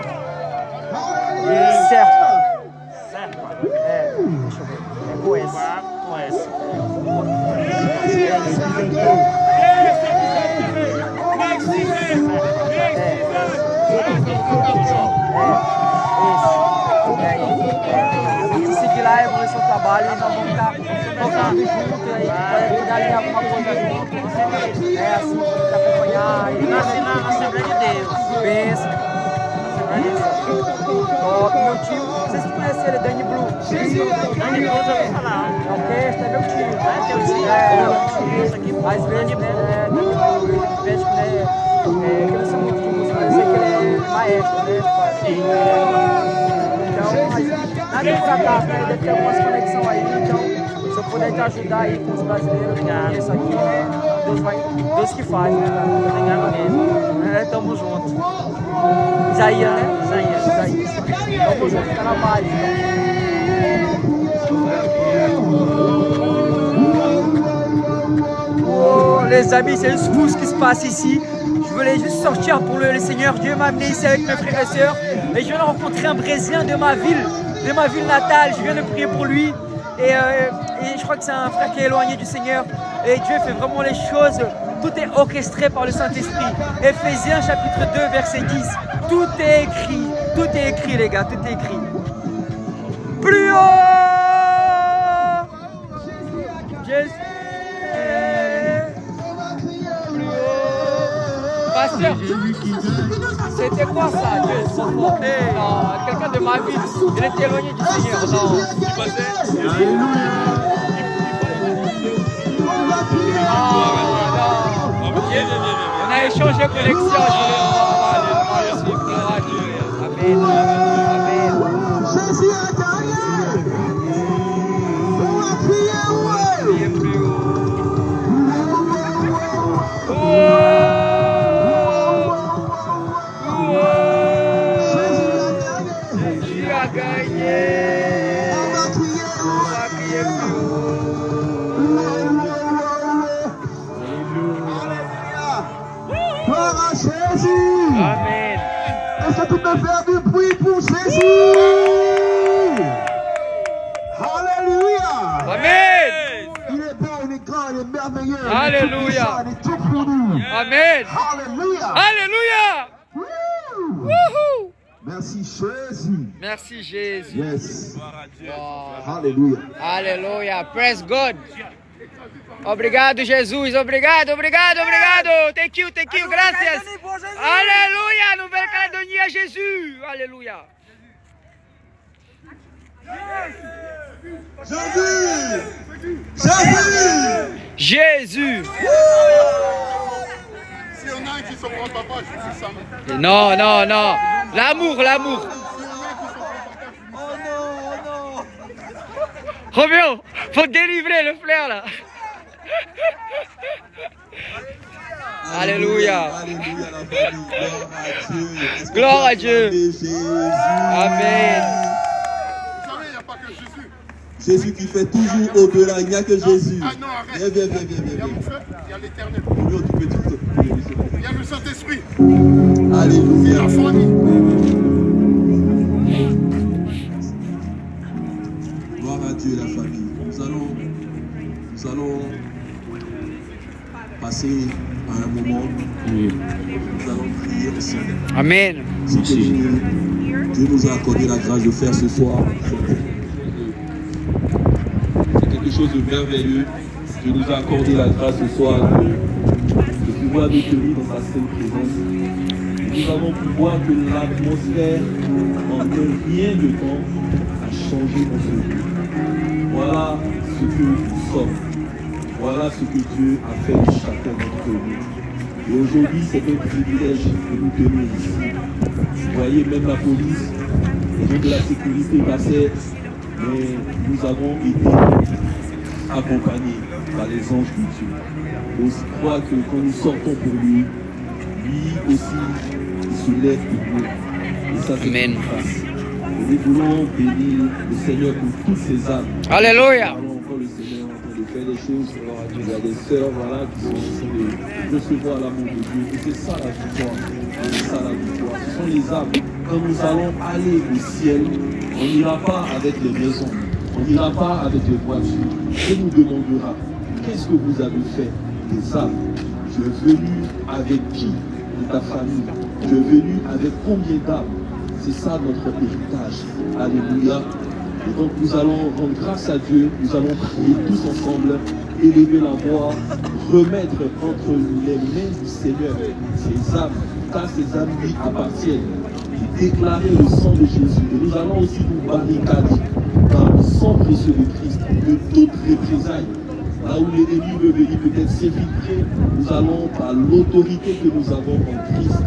Certo. É, deixa eu ver. É com S. Com S. Se seguir lá, eu vou ver seu trabalho e nós vamos estar tocando junto aí, pode cuidar de alguma coisa junto. É assim, te acompanhar. E nasci na Assembleia de Deus. Pensa. Top, meu tio, vocês conhecem ele, Danny Blue? Danny Blue, eu ouvi falar. A orquestra é meu tio. É teu tio? É, meu tio. Às vezes, né, vejo que ele não sou muito de música, mas eu sei que ele é maestro, né? Então, mas nada é por acaso, né? Deve ter algumas conexões aí, então se eu puder te ajudar aí com os brasileiros, obrigado. Isso aqui, né? Deus que faz, né, cara? Obrigado mesmo. Tamo junto. Isaías, né? Isaías. Tamo junto, fica na paz. Oh, les amis, c'est juste fou ce qui se passe ici. Je voulais juste sortir pour le Seigneur. Dieu m'a amené ici avec mes frères et sœurs. Et je viens de rencontrer un Brésilien de ma ville natale. Je viens de prier pour lui. Et je crois que c'est un frère qui est éloigné du Seigneur. Et Dieu fait vraiment les choses. Tout est orchestré par le Saint-Esprit. Éphésiens chapitre 2, verset 10. Tout est écrit les gars, tout est écrit. Plus haut Jésus. Plus haut. Pasteur, c'était quoi ça, Dieu se portait? Non, quelqu'un de ma ville, il était éloigné du Seigneur. Non. On a échangé connexion. Amen. Amen. Jésus a gagné. On va prier plus haut. Jésus a gagné. On va prier plus haut. Gloire à Jésus. Amen. Est-ce que tu peux faire du bruit pour Jésus? Alléluia. Amen. Il est bon, il est grand, il est merveilleux. Alléluia. Il est tout pour nous. Amen. Alléluia. Alléluia. Wouhou. Merci Jésus. Merci Jésus. Yes. Wow. Alléluia. Aleluia. Praise God. Obrigado, Jesus. Obrigado. Thank you. Gracias. Alléluia. Nouvelle-Calédonie à Jésus. Alléluia. Jésus. S'il y en a un qui se prend papa, je suis ça. Non. L'amour. Oh non. Roméo, faut délivrer le flair là. Alléluia. Alléluia la famille. Gloire à Dieu. Jésus. Amen. Jésus qui fait toujours au-delà, il n'y a que Jésus. Ah non, arrête. Viens. Il y a mon frère, il y a l'éternel. Lui, tu peux tout. Il y a le Saint-Esprit. Alléluia. La famille. Gloire à Dieu la famille. Nous allons passer à un moment où nous allons prier ensemble. Amen. Ce que Dieu nous a accordé la grâce de faire ce soir. C'est quelque chose de merveilleux. Dieu nous a accordé la grâce ce soir de pouvoir nous tenir dans sa sainte présence. Nous allons pouvoir que l'atmosphère en un rien de temps a changé dans ce lieu. Voilà ce que nous sommes. Voilà ce que Dieu a fait de chacun d'entre nous. Et aujourd'hui, c'est un privilège de nous tenir ici. Vous voyez, même la police, les gens de la sécurité passaient, mais nous avons été accompagnés par les anges de Dieu. Et aussi croire que quand nous sortons pour lui, lui aussi, il se lève pour nous. Et ça, c'est une grâce. Et nous voulons bénir le Seigneur pour toutes ces âmes. Alléluia. Le Seigneur en train de faire des choses. Il y a des sœurs qui sont en train de recevoir l'amour de Dieu. Et c'est ça la victoire. C'est ça la victoire. Ce sont les âmes. Quand nous allons aller au ciel, on n'ira pas avec les maisons. On n'ira pas avec les voitures. Dieu nous demandera, qu'est-ce que vous avez fait des âmes? Tu es venu avec qui de ta famille? Tu es venu avec combien d'âmes? C'est ça notre héritage. Alléluia. Et donc nous allons rendre grâce à Dieu, nous allons prier tous ensemble, élever la voix, remettre entre les mains du Seigneur ces âmes, car ces âmes lui appartiennent, et déclarer le sang de Jésus. Et nous allons aussi nous barricader par le sang précieux de Christ, de toute représailles. Là où l'ennemi veut venir peut-être s'infiltrer, nous allons par l'autorité que nous avons en Christ,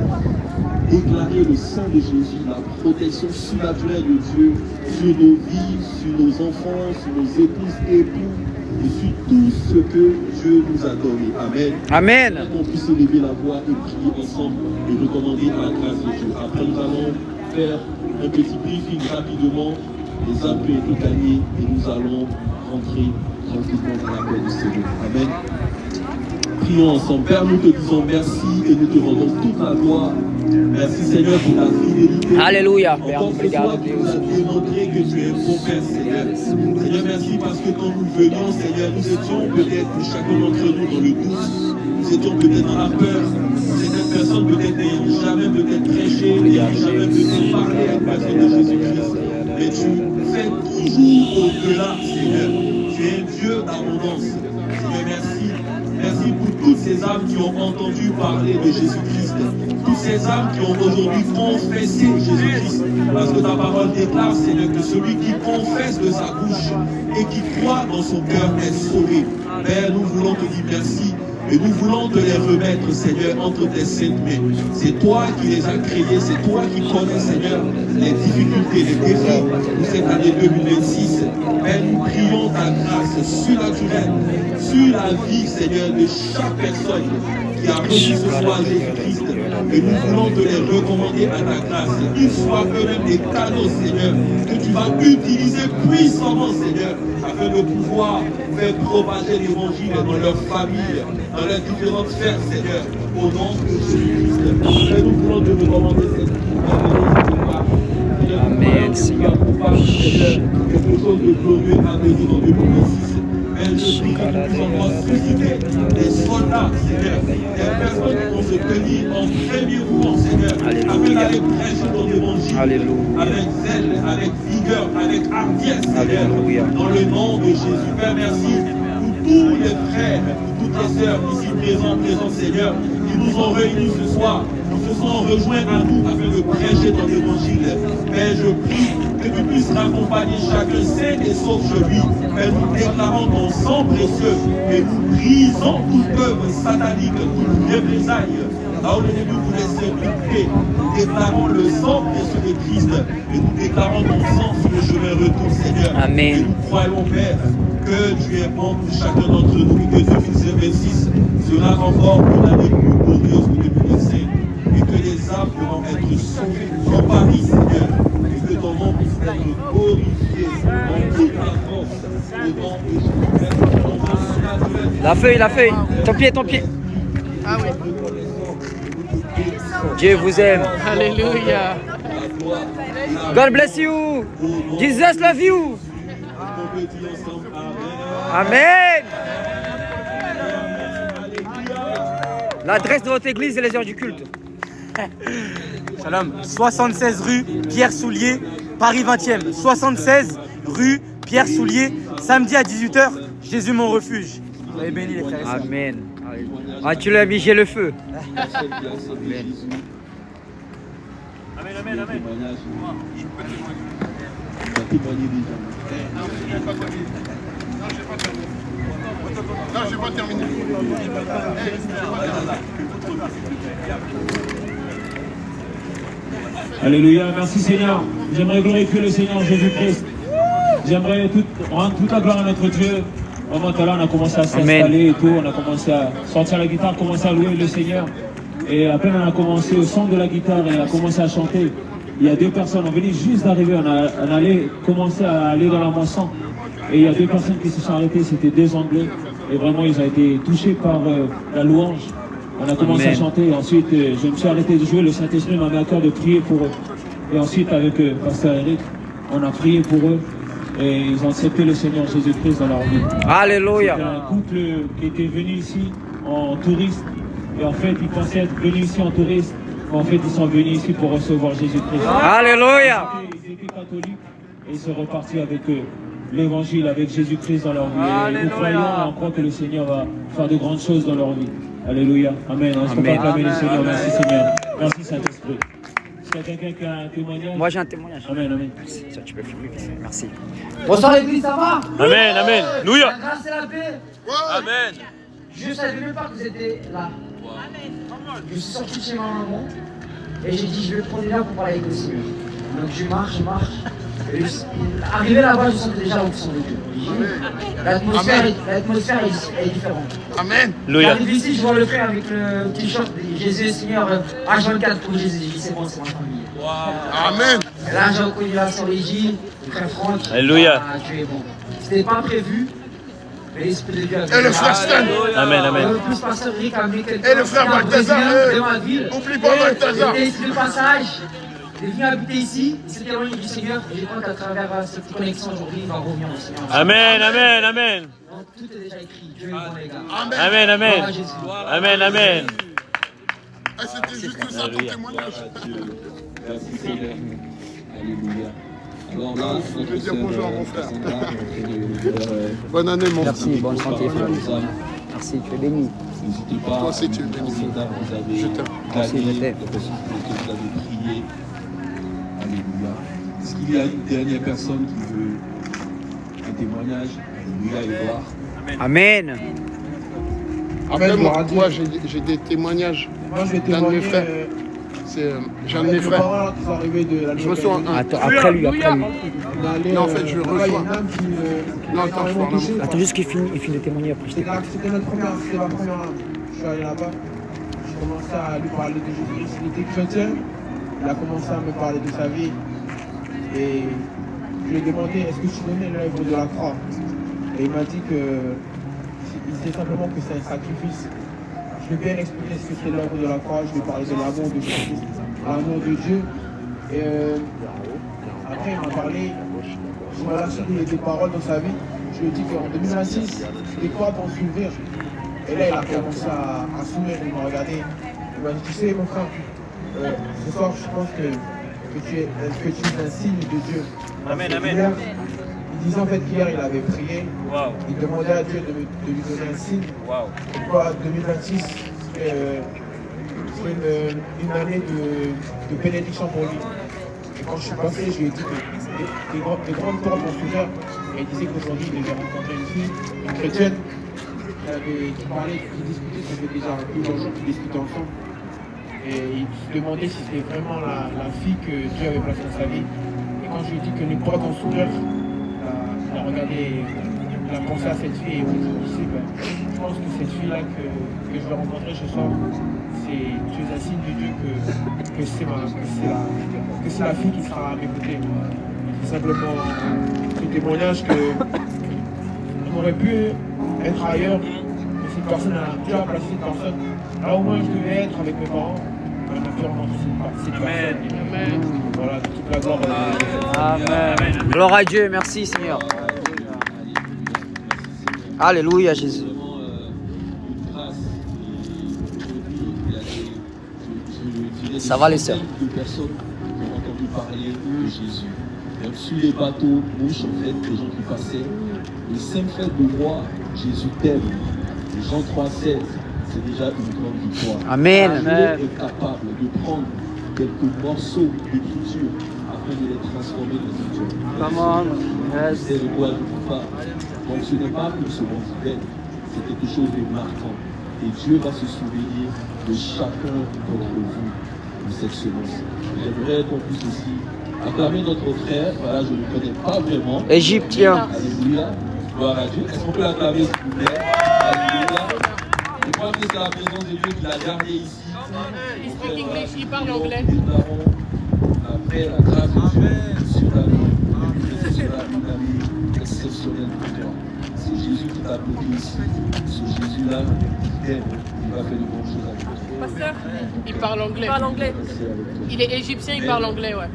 déclarer le sang de Jésus, la protection surnaturelle de Dieu sur nos vies, sur nos enfants, sur nos épouses et époux, et sur tout ce que Dieu nous a donné. Amen. Amen. On puisse élever la voix et prier ensemble et recommander à la grâce de Dieu. Après, nous allons faire un petit briefing rapidement. Les âmes ont été gagnées et nous allons rentrer tranquillement dans la paix du Seigneur. Amen. Prions ensemble. Père, nous te disons merci et nous te rendons toute la gloire. Merci Seigneur pour ta fidélité. Alléluia. Père, obrigado Deus. Nous avons démontré que tu es bon Père Seigneur. Seigneur, merci parce que quand nous venions, Seigneur, nous étions peut-être chacun d'entre nous dans le doute. Nous étions peut-être dans la peur. Certaines personnes peut-être n'ayant jamais peut-être prêché, n'ayant jamais peut-être parlé à la personne de Jésus-Christ. Mais tu fais toujours au-delà, Seigneur. Tu es un Dieu d'abondance. Seigneur, merci. Merci pour toutes ces âmes qui ont entendu parler de Jésus-Christ. Toutes ces âmes qui ont aujourd'hui confessé Jésus-Christ. Parce que ta parole déclare, Seigneur, que celui qui confesse de sa bouche et qui croit dans son cœur est sauvé. Père, nous voulons te dire merci. Et nous voulons te les remettre, Seigneur, entre tes saintes mains. C'est toi qui les as créés, c'est toi qui connais, Seigneur, les difficultés, les défis de cette année 2026. Père, nous prions ta grâce surnaturelle sur la vie, Seigneur, de chaque personne qui a reçu ce soir Jésus-Christ. Et nous voulons te les recommander à ta grâce. Qu'ils soient eux-mêmes des canaux, Seigneur, que tu vas utiliser puissamment, Seigneur, afin de pouvoir faire propager l'évangile dans leur famille, dans leurs différentes sphères, Seigneur, au nom de Jésus-Christ. Et nous voulons te recommander cette Amen, Seigneur. Quelque chose de glorieux à venir en 2026. Mais je prie que nous puissions susciter des soldats, Seigneur, des personnes qui vont se tenir en premier rang, Seigneur, afin d'aller prêcher ton évangile avec zèle, avec vigueur, avec hardiesse, Seigneur, dans le nom de Jésus. Père, merci pour tous les frères, pour toutes les sœurs ici présents, Seigneur, qui nous ont réunis ce soir, qui se sont rejoints à nous afin de prêcher ton évangile. Père, je prie que tu puisses accompagner chacun sain et sauf chez lui. Père, nous déclarons ton sang précieux et nous brisons toute œuvre satanique, toute représaille. Là où l'ennemi voulait s'impliquer, nous déclarons le sang précieux de Christ et nous déclarons ton sang sur le chemin retour, Seigneur. Amen. Et nous croyons, Père, que tu es bon pour chacun d'entre nous et que 2026 sera encore une année plus glorieuse que 2025 et que les âmes pourront être sauvées en Paris, Seigneur, et que ton nom puisse être glorifié en toute la force au nom de Jésus. La feuille, ton pied. Ah oui. Dieu vous aime. Alléluia. God bless you. Jesus love you. Amen. L'adresse de votre église et les heures du culte. Shalom. 76 rue Pierre Soulier, Paris 20e. 76 rue Pierre Soulier, samedi à 18h, Jésus mon refuge. Soyez bénis les frères et sœurs. Amen. Ah, tu l'as mis, j'ai le feu. Amen, amen, amen. Non, j'ai pas terminé. Alléluia, merci Seigneur. J'aimerais glorifier le Seigneur Jésus-Christ. J'aimerais rendre toute la gloire à notre Dieu. Vraiment, tout à l'heure, on a commencé à s'installer et tout. On a commencé à sortir la guitare, commencer à louer le Seigneur. Et à peine on a commencé au son de la guitare et on a commencé à chanter. Il y a deux personnes, on venait juste d'arriver, on allait commencer à aller dans la moisson. Et il y a deux personnes qui se sont arrêtées, c'était deux Anglais. Et vraiment, ils ont été touchés par la louange. On a commencé à chanter. Et ensuite, je me suis arrêté de jouer. Le Saint-Esprit m'a mis à cœur de prier pour eux. Et ensuite, avec Pasteur Eric, on a prié pour eux. Et ils ont accepté le Seigneur Jésus-Christ dans leur vie. Alléluia. C'était un couple qui était venu ici en touriste. Et en fait, ils pensaient être venus ici en touriste. Mais en fait, ils sont venus ici pour recevoir Jésus-Christ. Alléluia. Ils étaient catholiques et ils sont repartis avec l'évangile, avec Jésus-Christ dans leur vie. Et nous croyons et on croit que le Seigneur va faire de grandes choses dans leur vie. Alléluia. Amen. Est-ce qu'on peut acclamer le Seigneur? Merci Seigneur. Merci Saint-Esprit. Est-ce qu'il y a quelqu'un qui a un témoignage? Moi j'ai un témoignage. Amen, amen. Ça, tu peux filmer. Merci. Bonsoir l'église, ça va? Amen, amen. Nous, La grâce et la paix. amen. Je ne savais même pas que vous étiez là. Je suis sorti de chez ma maman et j'ai dit je vais prendre une heure pour parler avec le Seigneur. Donc je marche. Et arrivé là-bas, je sentais déjà l'onction de Dieu. L'atmosphère est différente. Amen. J'arrive ici, je vois le frère avec le t-shirt Jésus Seigneur H24 pour Jésus. J'ai dit c'est bon, c'est ma famille. Amen. Et là j'ai reconnu la sœur Légie, le frère Franck. Alléluia. Dieu est bon. C'était pas prévu. Mais l'esprit de Dieu a Et le frère Stan. Amen, amen. Plus pasteur Rick a amené quelqu'un. Et le frère Balthazar. De ma ville. Oublie pas Balthazar. Il était ici de passage. Il est venu habiter ici. Il s'est éloigné du Seigneur. Et je crois qu'à travers cette connexion aujourd'hui, il va revenir au Seigneur. Amen, amen, amen. Donc tout est déjà écrit. Dieu est bon, les gars. Amen, amen. Gloire à Jésus. Amen, amen. C'était juste ça ton témoignage. Merci Seigneur. Alléluia. Alors là, Je veux dire bonjour à mon frère. Bonne année mon frère. Merci, bonne santé, frère. Merci, tu es béni. n'hésitez pas. Toi aussi tu es béni. Vous avez Je t'aime. gagné la possibilité, vous avez prié. Alléluia. Est-ce qu'il y a une dernière personne qui veut un témoignage? Alléluia, Edouard. Amen. Après, moi j'ai des témoignages d'un de mes frères. J'ai un de mes frères. Je reçois un. Attends, après lui. Non, en fait, je reçois. Non, attends, je parle. Attends juste qu'il finisse de témoigner après. C'était ma première âme. Je suis allé là-bas. J'ai commencé à lui parler de Jésus-Christ. Il était chrétien. Il a commencé à me parler de sa vie. Et je lui ai demandé est-ce que tu connais l'œuvre de la croix? Et il m'a dit que il sait simplement que c'est un sacrifice. Je lui ai bien expliqué ce que c'est l'œuvre de la croix. Je lui ai parlé de l'amour de Jésus, l'amour de Dieu. Et après, il m'a parlé. Je m'a lâché des paroles dans sa vie. Je lui ai dit qu'en 2026, les portes vont s'ouvrir. Et là, il a commencé à sourire. Il m'a regardé. Il m'a dit tu sais, mon frère, ce soir, je pense que tu es un signe de Dieu. Amen, amen. Il disait en fait qu'hier il avait prié, il demandait à Dieu de lui donner un signe. Pourquoi 2026 serait une année de bénédiction pour lui. Et quand je suis passé, je lui ai dit que des grandes portes vont s'ouvrir. Et il disait qu'aujourd'hui il devait rencontrer une fille, une chrétienne, qui parlait, qui discutait, ça fait déjà plusieurs jours qu'ils discutaient ensemble. Et il se demandait si c'était vraiment la fille que Dieu avait placée dans sa vie. Et quand je lui ai dit que les portes vont s'ouvrir, il a regardé il a pensé à cette fille et il s'est dit, je pense que cette fille-là que je vais rencontrer ce soir, tu es un signe de Dieu que c'est la fille qui sera à mes côtés. Simplement, ce témoignage qu'on aurait pu être ailleurs, mais cette personne Dieu a placé cette personne là où moi je devais être avec mes parents. On a pu rencontrer cette personne. Amen. Voilà, toute la gloire à Dieu. Amen. Gloire à Dieu, merci Seigneur. Alléluia Jésus. Ça va les sœurs. De personnes qui ont entendu parler de Jésus. Même sur les bateaux, mouches en fait, des gens qui passaient. Le simple fait de voir Jésus t'aime. Jean 3,16, c'est déjà une grande victoire. Amen. Dieu est capable de prendre quelques morceaux d'écriture afin de les transformer dans une joie. C'est de quoi je ne parle. Donc ce n'est pas une seconde idée, c'est quelque chose de marquant. Et Dieu va se souvenir de chacun d'entre vous de cette semence. J'aimerais qu'on puisse aussi acclamer notre frère. Voilà, je ne le connais pas vraiment. Égyptien. Alléluia. Gloire à Dieu. Est-ce qu'on peut l'acclamer s'il vous plaît? Alléluia. Je crois que c'est la présence de Dieu qui l'a gardé ici. Il speak English, il parle anglais. Après la grâce de Dieu sur ta vie, c'est cela une année exceptionnelle pour toi. C'est Jésus qui t'a bloqué ici. Ce Jésus-là, il t'aime, il va faire de bonnes choses avec toi. Pasteur, il parle anglais. Il est égyptien, il parle anglais, ouais.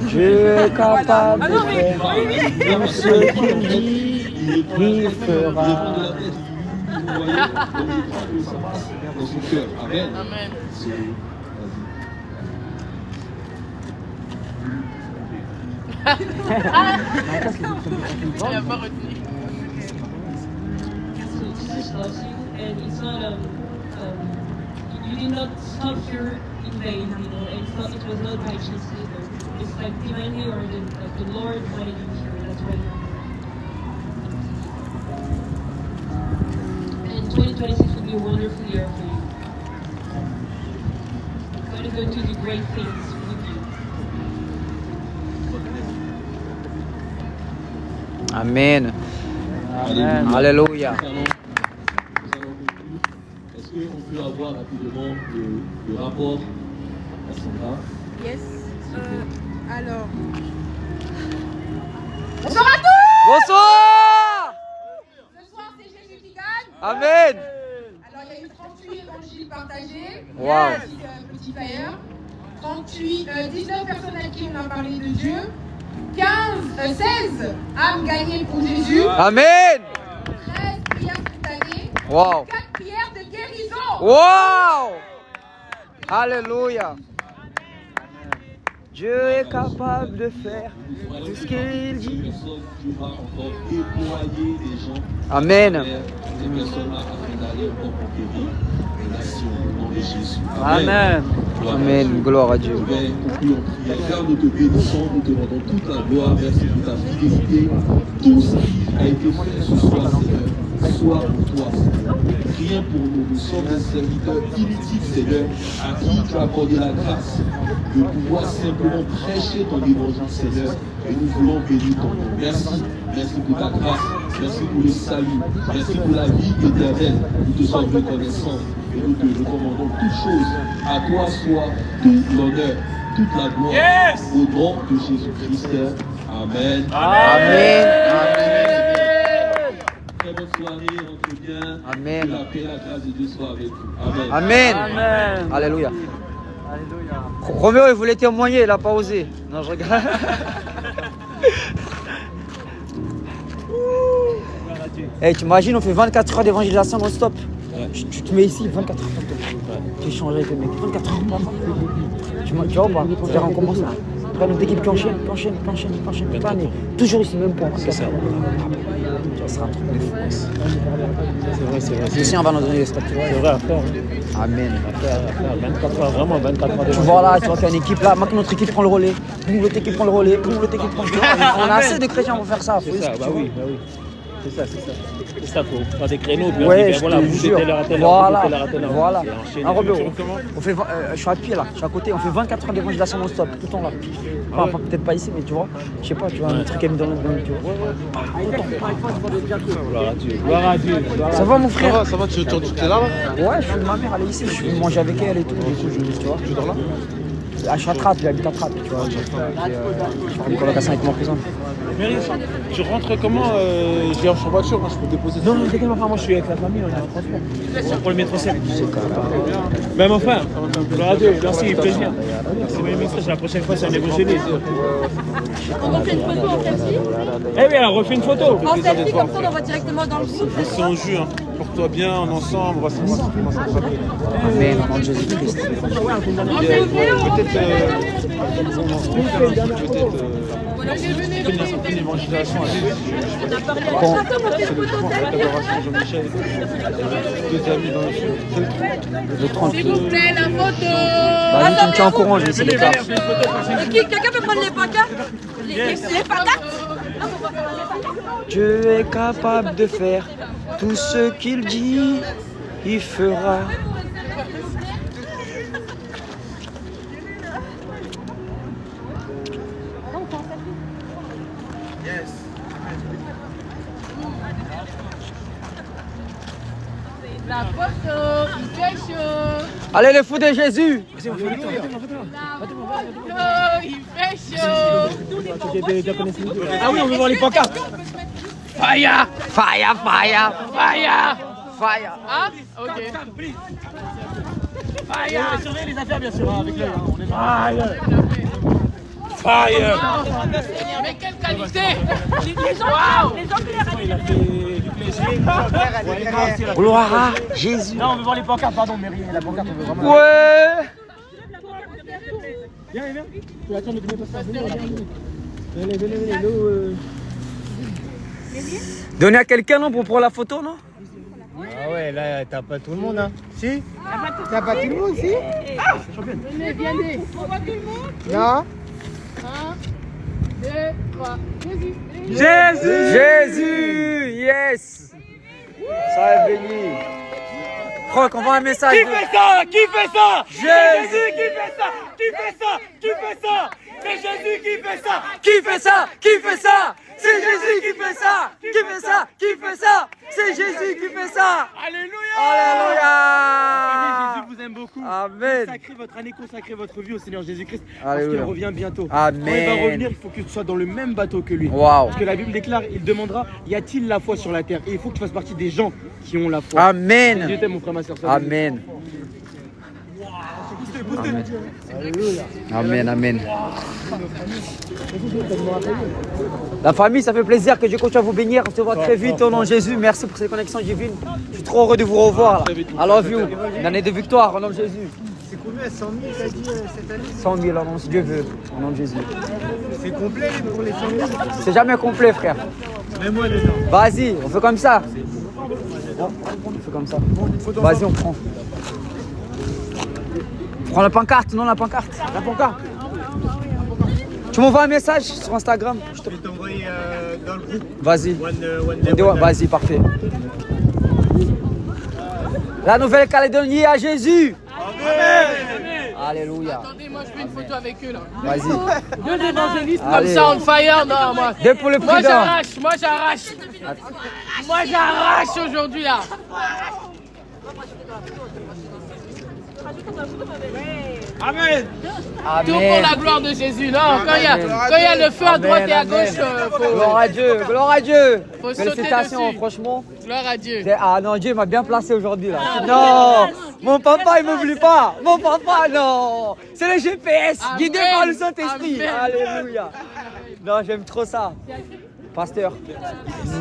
Dieu est capable de faire tout ce qu'il dit, il fera. Dans son cœur. Amen. Amen. Il n'a pas retenu. Jesus loves you, and it's not you did not stop here in vain, you know. It was not by chance either. It's like divinely ordained, like the Lord wanted you here. That's why. And 2026 will be a wonderful year for you. God is going to do great things with you. Amen. Amen. Alléluia. Est-ce qu'on peut avoir rapidement le rapport à Sandra? Yes. Alors. Bonsoir à tous! Bonsoir! Ce soir, c'est Jésus qui gagne. Amen. Alors, il y a eu 38 évangiles partagés. Wow. Petit flyer. 19 personnes à qui on a parlé de Dieu. 16 âmes gagnées pour Jésus. Amen. 13 prières spontanées. Wow. 4 prières de guérison. Wow. Alléluia. Dieu est capable de faire tout ce qu'il dit. Dieu va encore déployer des gens. Amen. Ces personnes-là afin d'aller encore conquérir les nations au nom de Jésus. Amen. Amen. Gloire à Dieu. Car nous te bénissons, nous te rendons toute la gloire, merci pour ta fidélité. Tout ce qui a été fait ce soir, Seigneur, soit pour toi, Seigneur. Rien pour nous, nous sommes des serviteurs inutiles, Seigneur, à qui tu as accordé la grâce de pouvoir simplement prêcher ton évangile, Seigneur, et nous voulons bénir ton nom. Merci, merci pour ta grâce, merci pour le salut, merci pour la vie éternelle. Nous te sommes reconnaissants et nous te recommandons toutes choses. À toi soit tout l'honneur, toute la gloire, au nom de Jésus-Christ. Amen. Amen. Très bonne soirée, rentre bien. Amen. Que la paix et la grâce de Dieu soit avec vous. Amen. Amen. Amen. Alléluia. Roméo, il voulait témoigner, il n'a pas osé. Non, je regarde. Hey, tu imagines, on fait 24 heures d'évangélisation non-stop. Tu te mets ici 24 heures. Tu changes avec le mec. 24 heures. Tu vois ou pas? C'est-à-dire, on commence là. Après, notre équipe qui enchaîne. Pas, mais toujours ici, même point. C'est ça. Ça sera un truc de fou. C'est vrai. Le Seigneur va nous donner les statuts. C'est vrai à faire. Amen. À faire. 24 heures, vraiment 24 heures. Tu vois là, tu vas faire une équipe là. Maintenant, notre équipe prend le relais. L'autre équipe prend le relais. On a assez de chrétiens pour faire ça. C'est ça, bah oui. C'est ça. C'est ça, faut faire des créneaux. Puis Ouais, on dit, voilà, vous êtes telle heure à telle heure. Voilà. Enchaîner. Ah, Robert, on fait, je suis à pied là, je suis à côté, on fait 24 heures d'évangélisation non-stop, tout le temps là. Enfin, peut-être pas ici, mais tu vois, je sais pas, tu vois, un truc qui me donne, tu vois. Gloire à Dieu. Ça va mon frère? Ça va, tu es là? Ouais, je suis de ma mère, elle est ici, je suis manger avec elle et tout, du coup, tu vois. Tu dors là? Je suis à Trappes, j'habite à Trappes, tu vois. Je fais une colocation avec mon cousin. Mary, tu rentres comment? J'ai en voiture, moi je peux te déposer. Non, t'inquiète pas, moi je suis avec la famille, on est en transport. Pour le métro 7. Mais mon frère, gloire à Dieu, merci, plaisir. C'est mon message, la prochaine fois c'est un évangéliste. On refait une photo en selfie. Eh bien, on refait une photo. En selfie, comme ça, on va directement dans le groupe. C'est en jus, hein. Porte-toi bien, en ensemble, on va s'attraper. Amen, au nom de Jésus-Christ. Peut-être une évangélisation à Jésus. On a parlé à Bon. chacun, on fait une photo selfie. Jean-Michel, deux amis dans le sud. Le 30. S'il vous plaît, la photo. Vas-y, tu me tiens au courant, je vais essayer de faire. Quelqu'un peut prendre les pancartes? Les pancartes? Dieu est capable de faire tout ce qu'il dit, il fera. La photo, il fait chaud. Allez les fous de Jésus. La photo, il fait chaud. Ah oui, on veut voir les pancartes. Fire. Fire, fire, Fire. fire. Ah, ok. Fire. Surveillez les affaires bien sûr avec l'œil. Fire. Mais quelle qualité. Les gens Gloire à Jésus. Non, on veut voir les pancartes, pardon, Mary. La pancarte, on veut vraiment. Ouais. Viens. Tu attends, ne venez pas ça. Venez, Donnez à quelqu'un non pour prendre la photo, non? Ah ouais, là, t'as pas tout le monde, hein. Si? T'as pas tout le monde, si? Venez, viens. On voit tout le monde. Non? 1, 2, 3. Jésus, yes. Ça est béni. Franck, envoie un message. Qui fait ça? Jésus. C'est Jésus qui fait ça! Qui fait ça? C'est Jésus qui fait ça. C'est Jésus qui fait ça. Alléluia! Alléluia. Jésus vous aime beaucoup. Amen. Consacrez votre année, consacrez votre vie au Seigneur Jésus-Christ. Parce Alléluia. qu'il revient bientôt. Amen. Quand il va revenir, il faut que tu sois dans le même bateau que lui. Wow. Parce que la Bible déclare, il demandera, y a-t-il la foi sur la terre? Et il faut que tu fasses partie des gens qui ont la foi. Amen. Dieu t'aime, mon frère, ma soeur. Amen. Amen. La famille, ça fait plaisir que Dieu continue à vous bénir. On se voit très vite au nom de Jésus. Merci pour ces connexions divines. Je suis trop heureux de vous revoir. Là. I love you. Une année de victoire au nom de Jésus. C'est combien? 100 000 t'as dit cette année? 100 000 au nom, si Dieu veut, au nom de Jésus. C'est complet pour les 100 000? C'est jamais complet, frère. Mets-moi dedans. Vas-y, on fait comme ça. On fait comme ça. Vas-y, on prend. Prends la pancarte, non la pancarte. La pancarte. Tu m'envoies un message sur Instagram. Je vais t'envoyer dans le groupe. Vas-y. One Vas-y, parfait. La Nouvelle-Calédonie à Jésus. Amen. Alléluia. Attendez, moi je fais une photo avec eux là. Vas-y. Deux évangélistes comme Allez. ça on fire, non moi. Deux pour le Moi prudent. j'arrache aujourd'hui là. Amen. Tout pour la gloire de Jésus, non. Quand il y a le feu à droite et à gauche, faut... Gloire à Dieu, gloire à Dieu. Faut sauter Félicitations, dessus. franchement. Gloire à Dieu. Ah non, Dieu m'a bien placé aujourd'hui là. Non, mon papa il m'oublie pas. Mon papa, non. C'est le GPS, Amen. guidé par le Saint-Esprit. Amen. Alléluia. Non, j'aime trop ça. Pasteur,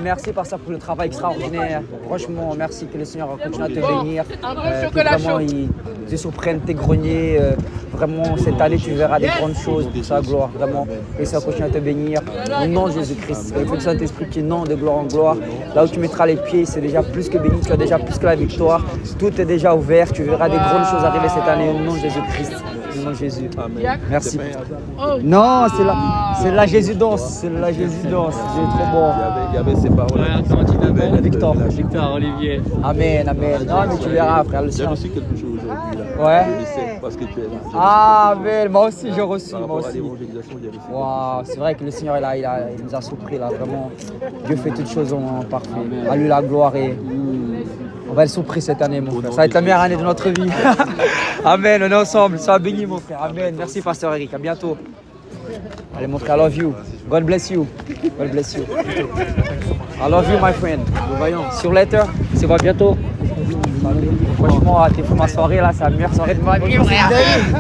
merci Pasteur pour le travail extraordinaire. Franchement, merci que le Seigneur continue à te bénir. Un peu Que chocolat vraiment chaud. il te surprenne tes greniers. Vraiment, cette année, tu verras des grandes choses pour sa gloire. Vraiment, que ça continue à te bénir. Au nom de Jésus-Christ. Et que le Saint-Esprit qui non de gloire en gloire. Là où tu mettras les pieds, c'est déjà plus que béni. Tu as déjà plus que la victoire. Tout est déjà ouvert. Tu verras des grandes choses arriver cette année. Au nom de Jésus-Christ. nom de Jésus. Amen. Merci. C'est pas un hasard. Oh. Non, c'est la Jésus danse. C'est la Jésus danse. C'est trop bon. Il y avait ces paroles. Victor. Victor, Olivier. Amen, amen. Non, mais tu verras, frère, le J'ai Seigneur. reçu quelque chose aujourd'hui. Là. Ouais. Je le sais, parce que tu es là. Amen. Moi aussi, j'ai reçu. Par Moi rapport à aussi. l'évangélisation, j'ai reçu. Waouh, c'est vrai que le Seigneur il nous a surpris là, vraiment. Dieu fait toutes choses en parfait. À lui la gloire et on va être surpris cette année, mon frère. Ça va être la meilleure année de notre vie. Amen, on est ensemble. Sois béni, mon frère. Amen. Merci, pasteur Eric. À bientôt. Allez, mon frère, I love you. God bless you. God bless you. I love you, my friend. Nous voyons. See you later. C'est quoi bientôt? Franchement, t'es fou, ma soirée là, c'est la meilleure soirée de ma vie, frère.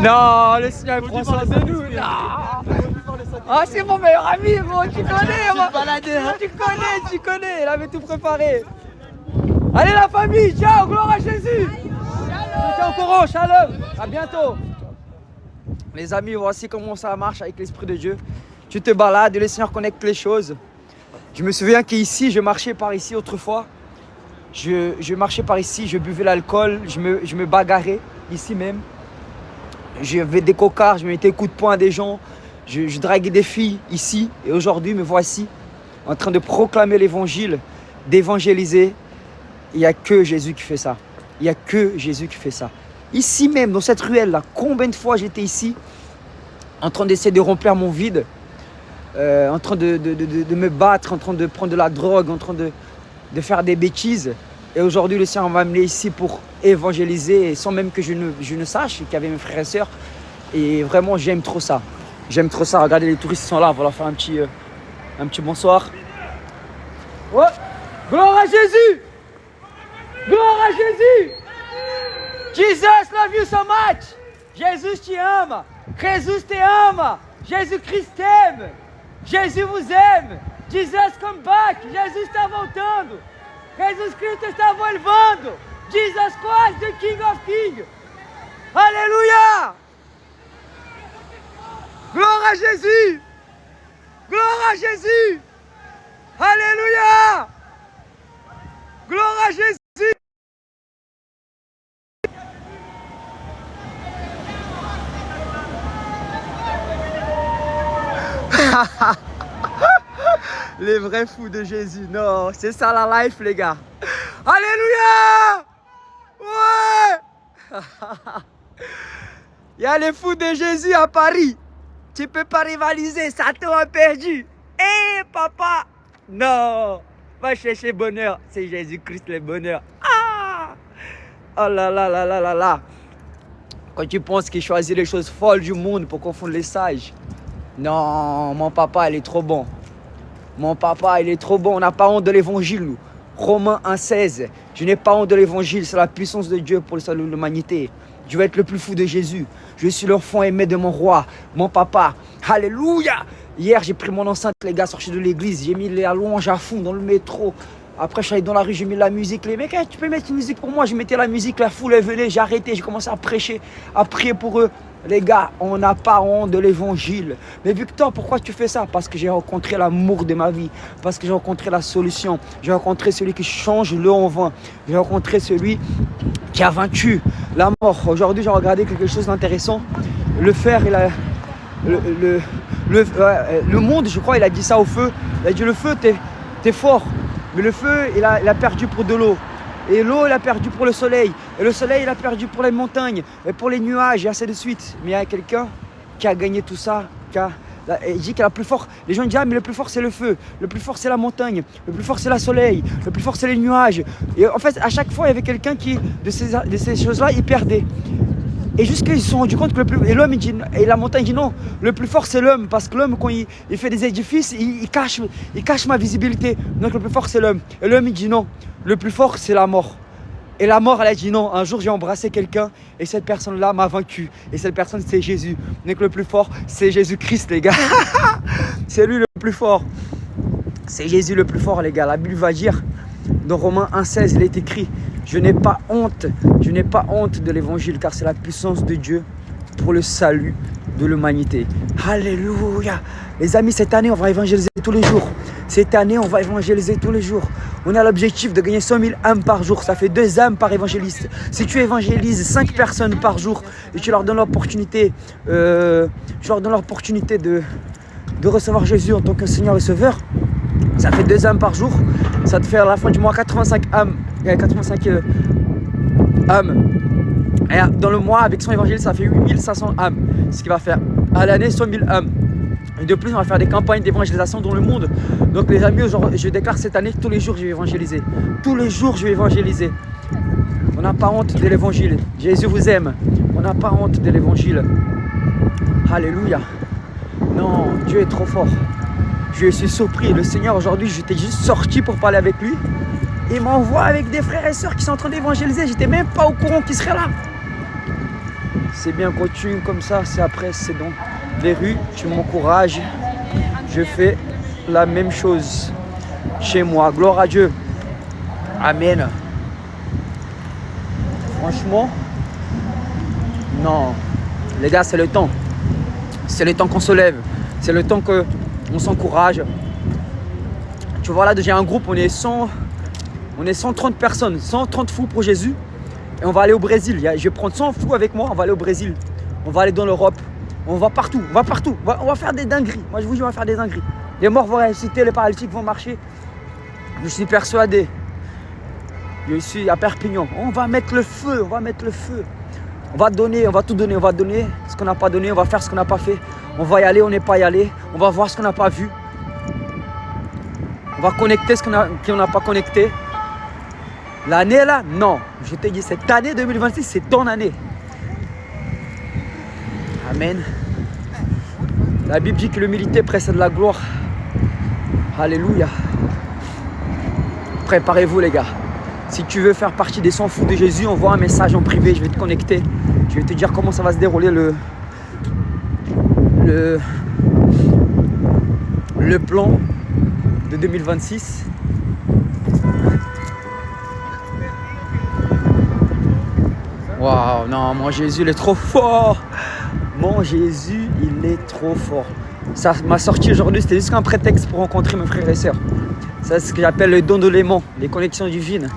Non, le Seigneur il prend soin de nous. Ah, c'est mon meilleur ami, bon, tu connais, moi. Tu connais, il avait tout préparé. Allez la famille, ciao, gloire à Jésus. Ciao au courant, shalom, à bientôt. Les amis, voici comment ça marche avec l'Esprit de Dieu. Tu te balades et le Seigneur connecte les choses. Je me souviens qu'ici, je marchais par ici autrefois. Je marchais par ici, je buvais l'alcool, je me bagarrais ici même. Je faisais des cocards, je mettais coup de poing à des gens. Je draguais des filles ici. Et aujourd'hui, me voici en train de proclamer l'évangile, d'évangéliser. Il n'y a que Jésus qui fait ça. Il n'y a que Jésus qui fait ça. Ici même, dans cette ruelle-là, combien de fois j'étais ici, en train d'essayer de remplir mon vide, en train de me battre, en train de prendre de la drogue, en train de faire des bêtises. Et aujourd'hui, le Seigneur m'a amené ici pour évangéliser, sans même que je ne sache qu'il y avait mes frères et sœurs. Et vraiment, j'aime trop ça. J'aime trop ça. Regardez, les touristes sont là. On va leur faire un petit bonsoir. Oh, gloire à Jésus! Gloire à Jésus! Jesus love you so much! Jésus te ama! Jésus te ama! Jésus-Christ t'aime! Jésus vous aime! Jesus come back! Jesus está voltando! Jesus Cristo está voltando! Jesus Christ, the King of Kings! Alléluia! Gloire à Jésus! Gloire à Jésus! Alléluia! Gloire à Jésus! Les vrais fous de Jésus, non, c'est ça la life, les gars. Alléluia! Ouais! Il y a les fous de Jésus à Paris. Tu peux pas rivaliser, Satan a perdu. Eh, papa! Non! Va chercher bonheur, c'est Jésus-Christ le bonheur. Ah! Oh là là là là là là! Quand tu penses qu'il choisit les choses folles du monde pour confondre les sages. Non, mon papa, il est trop bon. Mon papa, il est trop bon. On n'a pas honte de l'évangile, nous. Romains 1,16. Je n'ai pas honte de l'évangile. C'est la puissance de Dieu pour le salut de l'humanité. Je vais être le plus fou de Jésus. Je suis l'enfant aimé de mon roi, mon papa. Alléluia! Hier, j'ai pris mon enceinte, les gars, sortis de l'église. J'ai mis les louanges à fond dans le métro. Après, je suis allé dans la rue, j'ai mis la musique. Les mecs, tu peux mettre une musique pour moi? Je mettais la musique, la foule est venue. J'ai arrêté, j'ai commencé à prêcher, à prier pour eux. Les gars, on n'a pas honte de l'évangile. Mais Victor, pourquoi tu fais ça? Parce que j'ai rencontré l'amour de ma vie. Parce que j'ai rencontré la solution. J'ai rencontré celui qui change l'eau en vin. J'ai rencontré celui qui a vaincu la mort. Aujourd'hui, j'ai regardé quelque chose d'intéressant. Le fer, le monde, je crois, il a dit ça au feu. Il a dit, le feu, t'es fort. Mais le feu, il a perdu pour de l'eau. Et l'eau, il a perdu pour le soleil. Et le soleil, il a perdu pour les montagnes. Et pour les nuages, et ainsi de suite. Mais il y a quelqu'un qui a gagné tout ça. Il dit qu'il est le plus fort. Les gens disent, ah, mais le plus fort, c'est le feu. Le plus fort, c'est la montagne. Le plus fort, c'est le soleil. Le plus fort, c'est les nuages. Et en fait, à chaque fois, il y avait quelqu'un qui, de ces choses-là, il perdait. Et jusqu'à ils se sont rendus compte que le plus... Et l'homme, il dit... Et la montagne dit non, le plus fort c'est l'homme. Parce que l'homme, quand il fait des édifices, il cache ma visibilité. Donc le plus fort c'est l'homme. Et l'homme, il dit non, le plus fort c'est la mort. Et la mort, elle a dit non, un jour j'ai embrassé quelqu'un et cette personne-là m'a vaincu. Et cette personne, c'est Jésus. Donc le plus fort, c'est Jésus-Christ, les gars. C'est lui le plus fort. C'est Jésus le plus fort, les gars. La Bible va dire, dans Romains 1,16, il est écrit, je n'ai pas honte de l'évangile car c'est la puissance de Dieu pour le salut de l'humanité. Alléluia. Les amis, cette année, on va évangéliser tous les jours. Cette année, on va évangéliser tous les jours. On a l'objectif de gagner 100 000 âmes par jour. Ça fait 2 âmes par évangéliste. Si tu évangélises 5 personnes par jour et tu leur donnes l'opportunité, de recevoir Jésus en tant que Seigneur et Sauveur, ça fait 2 âmes par jour. Ça te fait à la fin du mois 85 âmes. Et dans le mois, avec 100 évangélistes, ça fait 8500 âmes. Ce qui va faire à l'année 100 000 âmes. Et de plus, on va faire des campagnes d'évangélisation dans le monde. Donc les amis, aujourd'hui, je déclare cette année que tous les jours, je vais évangéliser. Tous les jours, je vais évangéliser. On n'a pas honte de l'évangile. Jésus vous aime. On n'a pas honte de l'évangile. Alléluia. Non, Dieu est trop fort. Je suis surpris. Le Seigneur, aujourd'hui, j'étais juste sorti pour parler avec lui. Il m'envoie avec des frères et sœurs qui sont en train d'évangéliser. J'étais même pas au courant qu'ils seraient là. C'est bien, continue comme ça. C'est après, c'est dans les rues. Tu m'encourages. Je fais la même chose chez moi. Gloire à Dieu. Amen. Franchement, non. Les gars, c'est le temps. C'est le temps qu'on se lève. C'est le temps qu'on s'encourage. Tu vois là, j'ai un groupe, on est 130 personnes, 130 fous pour Jésus. Et on va aller au Brésil. Je vais prendre 100 fous avec moi, on va aller au Brésil. On va aller dans l'Europe. On va partout, on va faire des dingueries. Moi je vous dis, on va faire des dingueries. Les morts vont ressusciter, les paralytiques vont marcher. Je suis persuadé. Je suis à Perpignan. On va mettre le feu, On va donner, on va tout donner. On va donner ce qu'on n'a pas donné, on va faire ce qu'on n'a pas fait. On va y aller, on n'est pas y allé. On va voir ce qu'on n'a pas vu. On va connecter ce qu'on n'a pas connecté. L'année là, non. Je te dis, cette année 2026, c'est ton année. Amen. La Bible dit que l'humilité précède la gloire. Alléluia. Préparez-vous les gars. Si tu veux faire partie des 100 fous de Jésus, envoie un message en privé, je vais te connecter. Je vais te dire comment ça va se dérouler le plan de 2026. Waouh, non, mon Jésus, il est trop fort. Mon Jésus, il est trop fort. Ça m'a sorti aujourd'hui, c'était juste un prétexte pour rencontrer mes frères et sœurs. Ça, c'est ce que j'appelle le don de l'aimant, les connexions divines.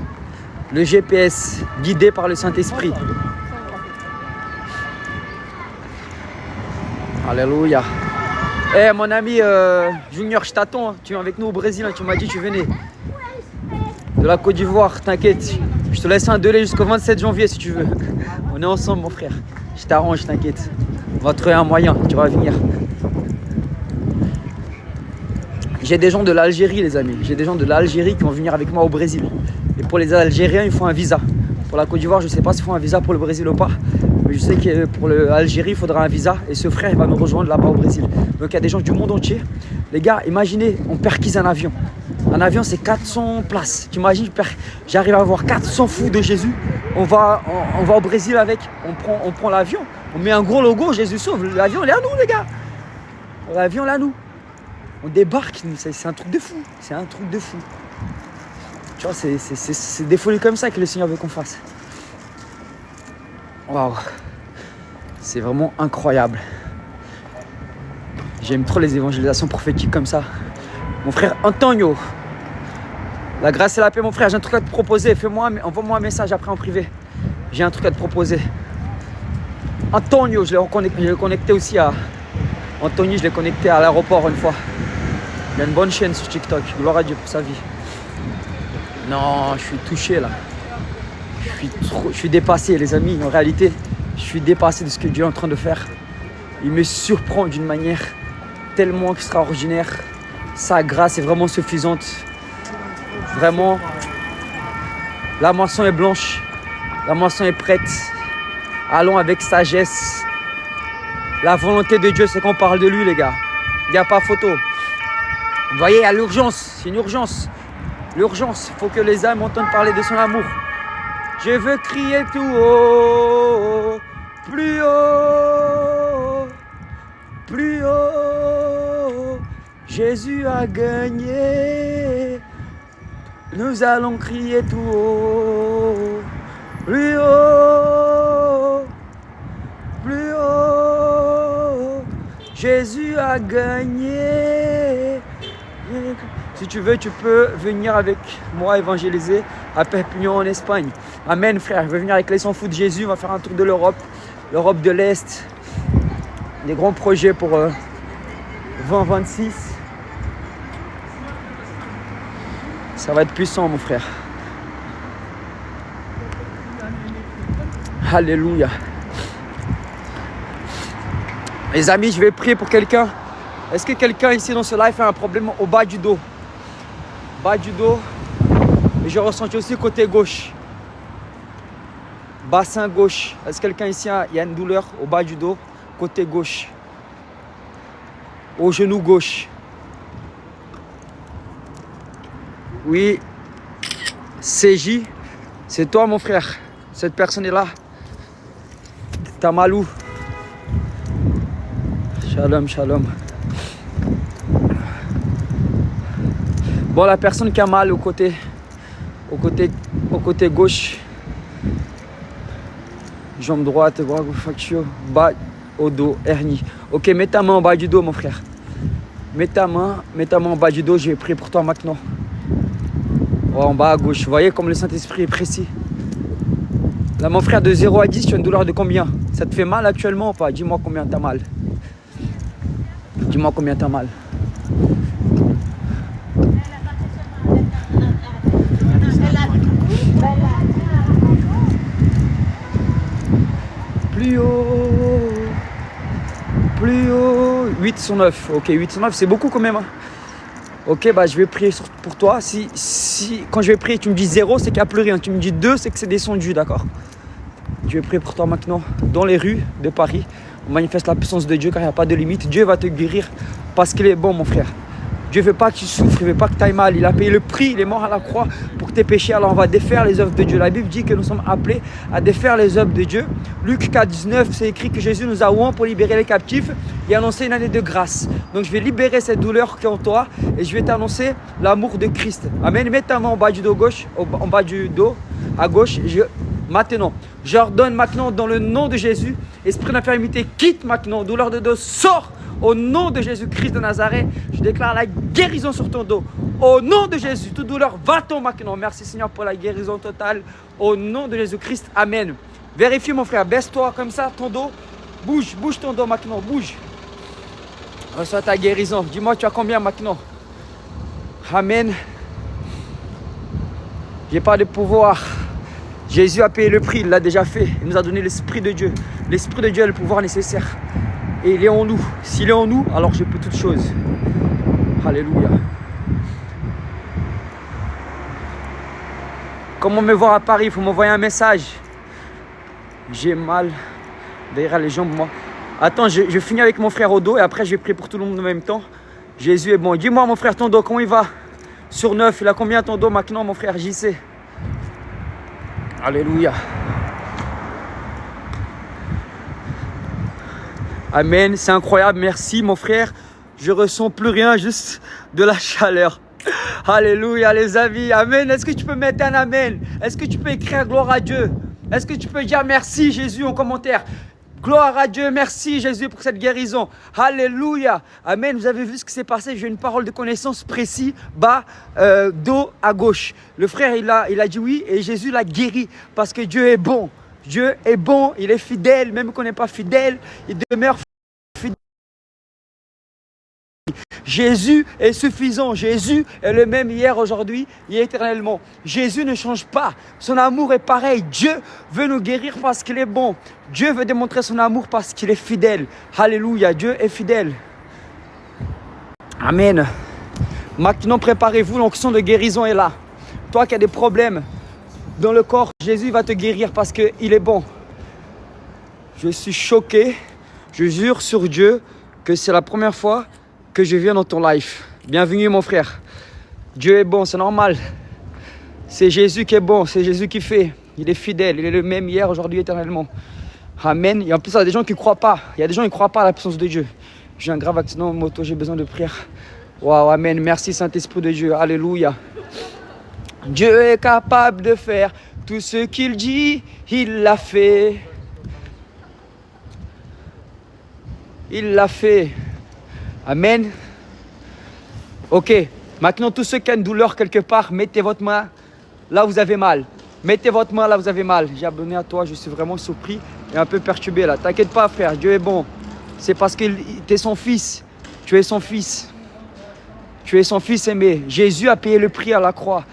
Le GPS, guidé par le Saint-Esprit. Alléluia. Eh mon ami Junior, je t'attends. Tu es avec nous au Brésil, tu m'as dit que tu venais. De la Côte d'Ivoire, t'inquiète. Je te laisse un délai jusqu'au 27 janvier si tu veux. On est ensemble mon frère. Je t'arrange, t'inquiète. On va trouver un moyen, tu vas venir. J'ai des gens de l'Algérie les amis. J'ai des gens de l'Algérie qui vont venir avec moi au Brésil. Et pour les Algériens, il faut un visa. Pour la Côte d'Ivoire, je ne sais pas s'il faut un visa pour le Brésil ou pas. Mais je sais que pour l'Algérie, il faudra un visa. Et ce frère, il va nous rejoindre là-bas au Brésil. Donc il y a des gens du monde entier. Les gars, imaginez, on perquise un avion. Un avion, c'est 400 places. Tu imagines, j'arrive à avoir 400 fous de Jésus. On va au Brésil avec. On prend l'avion. On met un gros logo, Jésus sauve. L'avion, il est à nous, les gars. L'avion, il est à nous. On débarque. C'est un truc de fou. C'est un truc de fou. Tu vois, c'est des folies comme ça que le Seigneur veut qu'on fasse. Waouh. C'est vraiment incroyable. J'aime trop les évangélisations prophétiques comme ça. Mon frère Antonio. La grâce et la paix, mon frère. J'ai un truc à te proposer. Envoie-moi un message après en privé. J'ai un truc à te proposer. Antonio, je l'ai connecté aussi à... Anthony, je l'ai connecté à l'aéroport une fois. Il a une bonne chaîne sur TikTok. Gloire à Dieu pour sa vie. Non, je suis touché là. Je suis dépassé les amis. En réalité, je suis dépassé de ce que Dieu est en train de faire. Il me surprend d'une manière tellement extraordinaire. Sa grâce est vraiment suffisante. Vraiment, la moisson est blanche. La moisson est prête. Allons avec sagesse. La volonté de Dieu, c'est qu'on parle de lui les gars. Il n'y a pas photo. Vous voyez, il y a l'urgence. C'est une urgence. L'urgence, il faut que les âmes entendent parler de son amour. Je veux crier tout haut, plus haut, plus haut. Jésus a gagné. Nous allons crier tout haut, plus haut, plus haut. Jésus a gagné. Si tu veux, tu peux venir avec moi évangéliser à Perpignan en Espagne. Amen, frère. Je vais venir avec les sans fous de Jésus. On va faire un tour de l'Europe, l'Europe de l'Est. Des grands projets pour 2026. Ça va être puissant, mon frère. Alléluia. Les amis, je vais prier pour quelqu'un. Est-ce que quelqu'un ici dans ce live a un problème au bas du dos? Bas du dos. Et je ressens aussi côté gauche. Bassin gauche. Est-ce que quelqu'un ici il y a une douleur au bas du dos? Côté gauche. Au genou gauche. Oui. CJ. C'est toi mon frère. Cette personne est là. T'as mal où? Shalom, shalom. Bon, la personne qui a mal au côté gauche. Jambe droite, bras gauche, fracture, bas au dos, hernie. Ok, mets ta main en bas du dos, mon frère. Mets ta main en bas du dos, je vais prier pour toi maintenant. Oh, en bas à gauche, vous voyez comme le Saint-Esprit est précis. Là, mon frère, de 0 à 10, tu as une douleur de combien? Ça te fait mal actuellement ou pas? Dis-moi combien t'as mal. Dis-moi combien t'as mal. Plus haut. Plus haut. 8 sur 9. Ok, 8 sur 9, c'est beaucoup quand même. Hein. Ok, bah je vais prier pour toi. Si quand je vais prier, tu me dis 0, c'est qu'il n'y a plus rien. Tu me dis 2, c'est que c'est descendu, d'accord? Je vais prier pour toi maintenant. Dans les rues de Paris, on manifeste la puissance de Dieu car il n'y a pas de limite. Dieu va te guérir parce qu'il est bon, mon frère. Dieu ne veut pas que tu souffres, il ne veut pas que tu ailles mal. Il a payé le prix, il est mort à la croix pour tes péchés. Alors on va défaire les œuvres de Dieu. La Bible dit que nous sommes appelés à défaire les œuvres de Dieu. Luc 4, 19, c'est écrit que Jésus nous a oint pour libérer les captifs et annoncer une année de grâce. Donc je vais libérer cette douleur qui est en toi et je vais t'annoncer l'amour de Christ. Amen. Mets ta main en bas du dos gauche, en bas du dos à gauche. Maintenant, j'ordonne maintenant dans le nom de Jésus, esprit d'infirmité, quitte maintenant, douleur de dos, sors. Au nom de Jésus-Christ de Nazareth, je déclare la guérison sur ton dos. Au nom de Jésus, toute douleur va-t'en maintenant. Merci Seigneur pour la guérison totale. Au nom de Jésus-Christ, Amen. Vérifie mon frère, baisse-toi comme ça, ton dos. Bouge ton dos maintenant, bouge. Reçois ta guérison. Dis-moi, tu as combien maintenant? Amen. J'ai pas de pouvoir. Jésus a payé le prix, il l'a déjà fait. Il nous a donné l'Esprit de Dieu. L'Esprit de Dieu a le pouvoir nécessaire. Et il est en nous. S'il est en nous, alors je peux toutes choses. Alléluia. Comment me voir à Paris? Il faut m'envoyer un message. J'ai mal derrière les jambes, moi. Attends, je finis avec mon frère au dos et après je vais prier pour tout le monde en même temps. Jésus est bon. Dis-moi mon frère, ton dos, comment il va? Sur 9, il a combien ton dos maintenant mon frère JC? Alléluia. Amen, c'est incroyable, merci mon frère. Je ressens plus rien, juste de la chaleur. Alléluia les amis, amen. Est-ce que tu peux mettre un amen? Est-ce que tu peux écrire gloire à Dieu? Est-ce que tu peux dire merci Jésus en commentaire? Gloire à Dieu, merci Jésus pour cette guérison. Alléluia, amen. Vous avez vu ce qui s'est passé, j'ai une parole de connaissance précise, bas, dos à gauche. Le frère il a dit oui et Jésus l'a guéri parce que Dieu est bon. Dieu est bon, il est fidèle, même qu'on n'est pas fidèle, il demeure fidèle. Jésus est suffisant, Jésus est le même hier, aujourd'hui et éternellement. Jésus ne change pas, son amour est pareil. Dieu veut nous guérir parce qu'il est bon. Dieu veut démontrer son amour parce qu'il est fidèle. Alléluia, Dieu est fidèle. Amen. Maintenant, préparez-vous, l'onction de guérison est là. Toi qui as des problèmes dans le corps, Jésus va te guérir parce qu'il est bon. Je suis choqué, je jure sur Dieu que c'est la première fois que je viens dans ton live. Bienvenue mon frère. Dieu est bon, c'est normal. C'est Jésus qui est bon, c'est Jésus qui fait. Il est fidèle, il est le même hier, aujourd'hui, éternellement. Amen. Et en plus, il y a des gens qui ne croient pas. Il y a des gens qui ne croient pas à la puissance de Dieu. J'ai un grave accident en moto, j'ai besoin de prière. Waouh, amen. Merci Saint-Esprit de Dieu. Alléluia. Dieu est capable de faire tout ce qu'il dit, il l'a fait. Il l'a fait. Amen. Ok, Maintenant, tous ceux qui ont une douleur quelque part, mettez votre main là où vous avez mal. Mettez votre main là où vous avez mal. J'ai abonné à toi, je suis vraiment surpris et un peu perturbé là. T'inquiète pas frère, Dieu est bon. C'est parce que tu es son fils. Tu es son fils. Tu es son fils aimé. Jésus a payé le prix à la croix.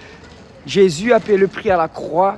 Jésus a payé le prix à la croix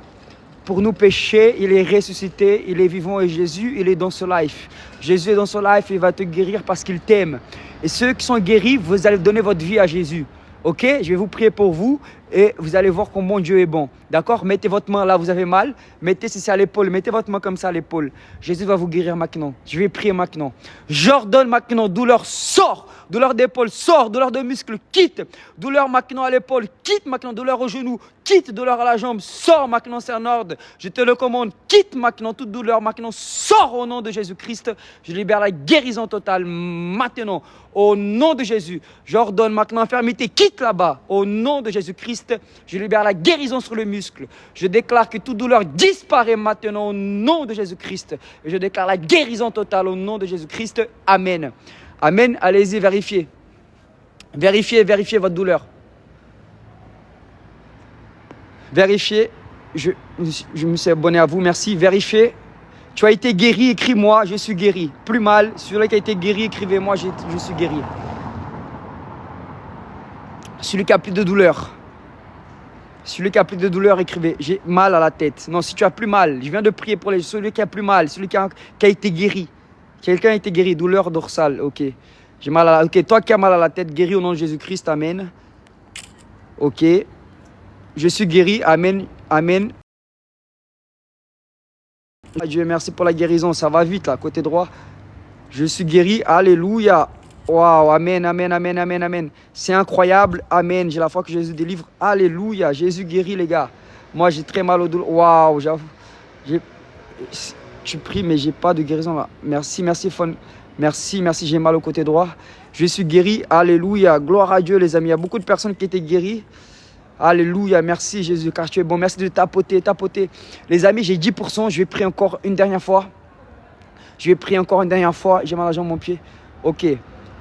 pour nous pécher. Il est ressuscité, il est vivant et Jésus, il est dans ce life. Jésus est dans ce life, il va te guérir parce qu'il t'aime. Et ceux qui sont guéris, vous allez donner votre vie à Jésus. Ok, je vais vous prier pour vous et vous allez voir comment Dieu est bon. D'accord? Mettez votre main là où vous avez mal. Mettez si c'est à l'épaule. Mettez votre main comme ça à l'épaule. Jésus va vous guérir maintenant. Je vais prier maintenant. J'ordonne maintenant, douleur sort. Douleur d'épaule sort. Douleur de muscle quitte. Douleur maintenant à l'épaule quitte maintenant. Douleur au genou quitte. Douleur à la jambe sort maintenant. C'est un ordre. Je te le commande. Quitte maintenant. Toute douleur maintenant sort au nom de Jésus-Christ. Je libère la guérison totale maintenant. Au nom de Jésus. J'ordonne maintenant infirmité quitte là-bas. Au nom de Jésus-Christ. Je libère la guérison sur le muscle. Je déclare que toute douleur disparaît maintenant au nom de Jésus-Christ. Et je déclare la guérison totale au nom de Jésus-Christ. Amen. Amen. Allez-y, vérifiez. Vérifiez votre douleur. Vérifiez. Je me suis abonné à vous. Merci. Vérifiez. Tu as été guéri, écris-moi, je suis guéri. Plus mal. Celui qui a été guéri, écrivez-moi, je suis guéri. Celui qui a plus de douleur. Celui qui a plus de douleur, écrivez. J'ai mal à la tête. Non, si tu as plus mal, je viens de prier pour celui qui a plus mal, celui qui a été guéri. Quelqu'un a été guéri, douleur dorsale, ok. J'ai mal à la... Ok, toi qui as mal à la tête, guéri au nom de Jésus-Christ, amen. Ok. Je suis guéri, amen, amen. Dieu, merci pour la guérison, ça va vite là, côté droit. Je suis guéri, alléluia. Waouh, amen, amen, amen, amen, amen. C'est incroyable, amen. J'ai la foi que Jésus délivre, alléluia. Jésus guérit les gars. Moi j'ai très mal au dos. Waouh, j'avoue. Je prie mais j'ai pas de guérison là. Merci, merci, merci, j'ai mal au côté droit. Je suis guéri, alléluia. Gloire à Dieu les amis, il y a beaucoup de personnes qui étaient guéries. Alléluia, merci Jésus, car tu es bon. Merci de tapoter. Les amis, j'ai 10%, je vais prier encore une dernière fois. J'ai mal à la jambe, mon pied. Ok,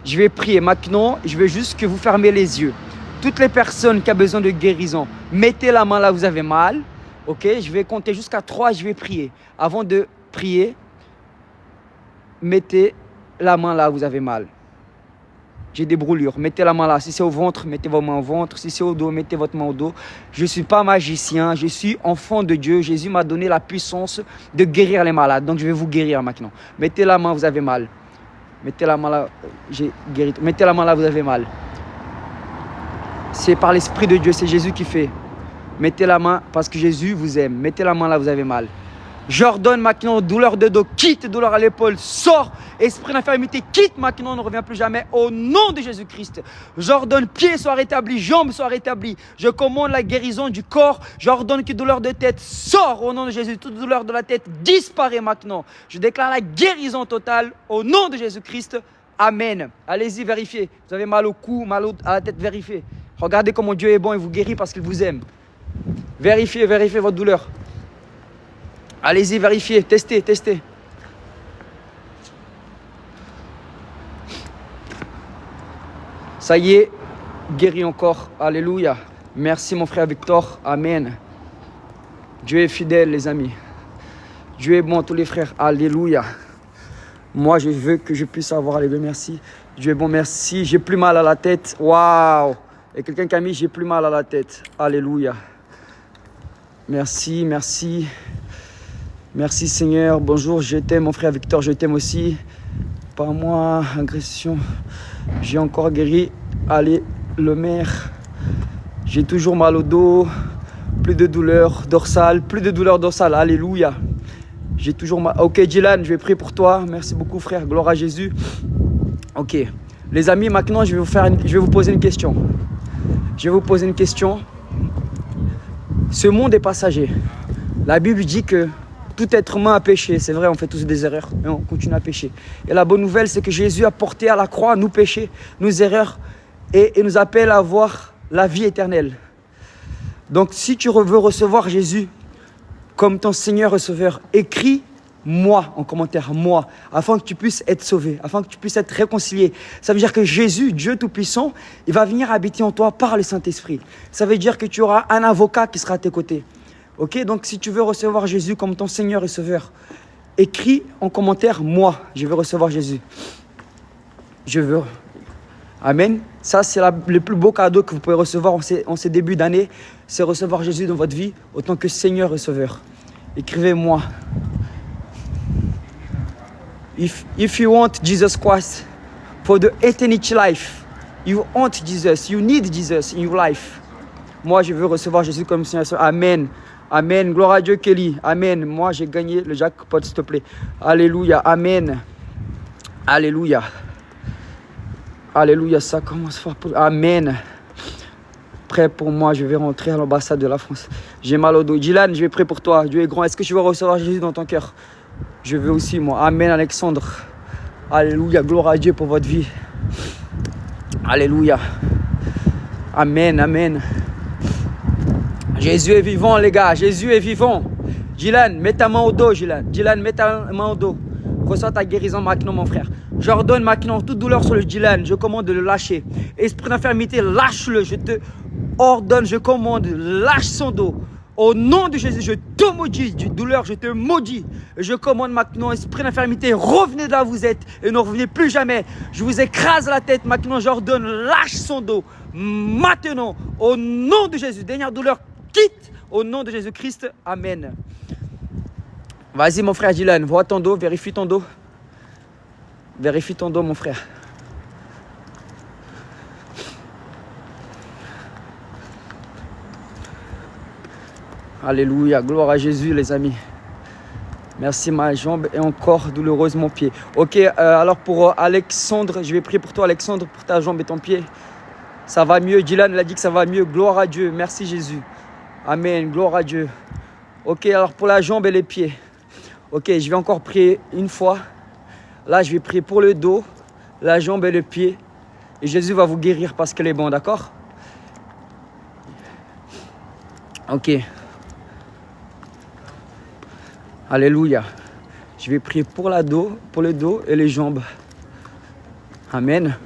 je vais prier maintenant, je veux juste que vous fermez les yeux. Toutes les personnes qui ont besoin de guérison, mettez la main là où vous avez mal. Ok, je vais compter jusqu'à 3 et je vais prier. Avant de prier, mettez la main là où vous avez mal. J'ai des brûlures, mettez la main là. Si c'est au ventre, mettez vos mains au ventre. Si c'est au dos, mettez votre main au dos. Je ne suis pas magicien, je suis enfant de Dieu. Jésus m'a donné la puissance de guérir les malades. Donc je vais vous guérir maintenant. Mettez la main, vous avez mal. Mettez la main là, j'ai guéri. Mettez la main là, vous avez mal. C'est par l'Esprit de Dieu, c'est Jésus qui fait. Mettez la main parce que Jésus vous aime. Mettez la main là, vous avez mal. J'ordonne maintenant, douleur de dos, quitte, douleur à l'épaule, sort, esprit d'infirmité, quitte maintenant, ne revient plus jamais, au nom de Jésus-Christ. J'ordonne, pieds soient rétablis, jambes soient rétablies, je commande la guérison du corps, j'ordonne que douleur de tête sort au nom de Jésus, toute douleur de la tête disparaît maintenant. Je déclare la guérison totale au nom de Jésus-Christ, amen. Allez-y, vérifiez, vous avez mal au cou, mal à la tête, vérifiez. Regardez comment Dieu est bon et vous guérit parce qu'il vous aime. Vérifiez votre douleur. Allez-y, vérifiez, testez. Ça y est, guéri encore. Alléluia. Merci mon frère Victor. Amen. Dieu est fidèle les amis. Dieu est bon tous les frères. Alléluia. Moi je veux que je puisse avoir les deux. Merci. Dieu est bon, merci. J'ai plus mal à la tête. Waouh. Et quelqu'un qui a mis j'ai plus mal à la tête. Alléluia. Merci. Merci Seigneur, bonjour, je t'aime mon frère Victor, je t'aime aussi. Par moi, agression, j'ai encore guéri. Allez, le maire, j'ai toujours mal au dos, plus de douleur dorsale, alléluia. J'ai toujours mal. Ok Dylan, je vais prier pour toi, merci beaucoup frère, gloire à Jésus. Ok, les amis, maintenant je vais vous poser une question. Ce monde est passager. La Bible dit que tout être humain a péché, c'est vrai, on fait tous des erreurs, mais on continue à pécher. Et la bonne nouvelle, c'est que Jésus a porté à la croix nos péchés, nos erreurs, et nous appelle à avoir la vie éternelle. Donc si tu veux recevoir Jésus comme ton Seigneur et Sauveur, écris moi en commentaire, moi, afin que tu puisses être sauvé, afin que tu puisses être réconcilié. Ça veut dire que Jésus, Dieu Tout-Puissant, il va venir habiter en toi par le Saint-Esprit. Ça veut dire que tu auras un avocat qui sera à tes côtés. Ok, donc si tu veux recevoir Jésus comme ton Seigneur et Sauveur, écris en commentaire, moi, je veux recevoir Jésus. Je veux. Amen. Ça, c'est le plus beau cadeau que vous pouvez recevoir en ces débuts d'année, c'est recevoir Jésus dans votre vie autant que Seigneur et Sauveur. Écrivez-moi. If you want Jesus Christ for the eternity life, you want Jesus, you need Jesus in your life. Moi, je veux recevoir Jésus comme Seigneur. Amen. Amen. Gloire à Dieu, Kelly. Amen. Moi, j'ai gagné le jackpot, s'il te plaît. Alléluia. Amen. Alléluia. Alléluia. Ça commence fort. Amen. Prêt pour moi, je vais rentrer à l'ambassade de la France. J'ai mal au dos. Dylan, je vais prier pour toi. Dieu est grand. Est-ce que tu veux recevoir Jésus dans ton cœur? Je veux aussi, moi. Amen, Alexandre. Alléluia. Gloire à Dieu pour votre vie. Alléluia. Amen, amen. Jésus est vivant, les gars. Jésus est vivant. Dylan, mets ta main au dos, Dylan. Dylan, mets ta main au dos. Reçois ta guérison maintenant, mon frère. J'ordonne maintenant toute douleur sur le Dylan. Je commande de le lâcher. Esprit d'infirmité, lâche-le. Je te ordonne, je commande, lâche son dos. Au nom de Jésus, je te maudis, douleur, je te maudis. Je commande maintenant, esprit d'infirmité, revenez de là où vous êtes et ne revenez plus jamais. Je vous écrase la tête maintenant, j'ordonne, lâche son dos. Maintenant, au nom de Jésus, dernière douleur, quitte au nom de Jésus-Christ. Amen. Vas-y, mon frère Dylan, vois ton dos, vérifie ton dos. Vérifie ton dos, mon frère. Alléluia, gloire à Jésus, les amis. Merci, ma jambe est encore douloureuse, mon pied. Ok, alors pour Alexandre, je vais prier pour toi, Alexandre, pour ta jambe et ton pied. Ça va mieux, Dylan l'a dit que ça va mieux. Gloire à Dieu, merci Jésus. Amen, gloire à Dieu. Ok, alors pour la jambe et les pieds. Ok, je vais encore prier une fois. Là, je vais prier pour le dos, la jambe et le pied. Et Jésus va vous guérir parce qu'il est bon, d'accord? Ok. Alléluia. Je vais prier pour le dos et les jambes. Amen.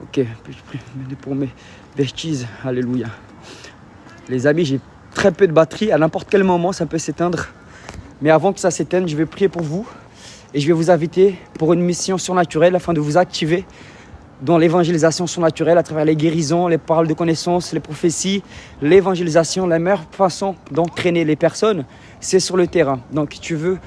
Ok, je prie pour mes vestiges. Alléluia. Les amis, j'ai très peu de batterie. À n'importe quel moment, ça peut s'éteindre. Mais avant que ça s'éteigne, je vais prier pour vous. Et je vais vous inviter pour une mission surnaturelle afin de vous activer dans l'évangélisation surnaturelle à travers les guérisons, les paroles de connaissance, les prophéties, l'évangélisation. La meilleure façon d'entraîner les personnes, c'est sur le terrain. Donc, tu veux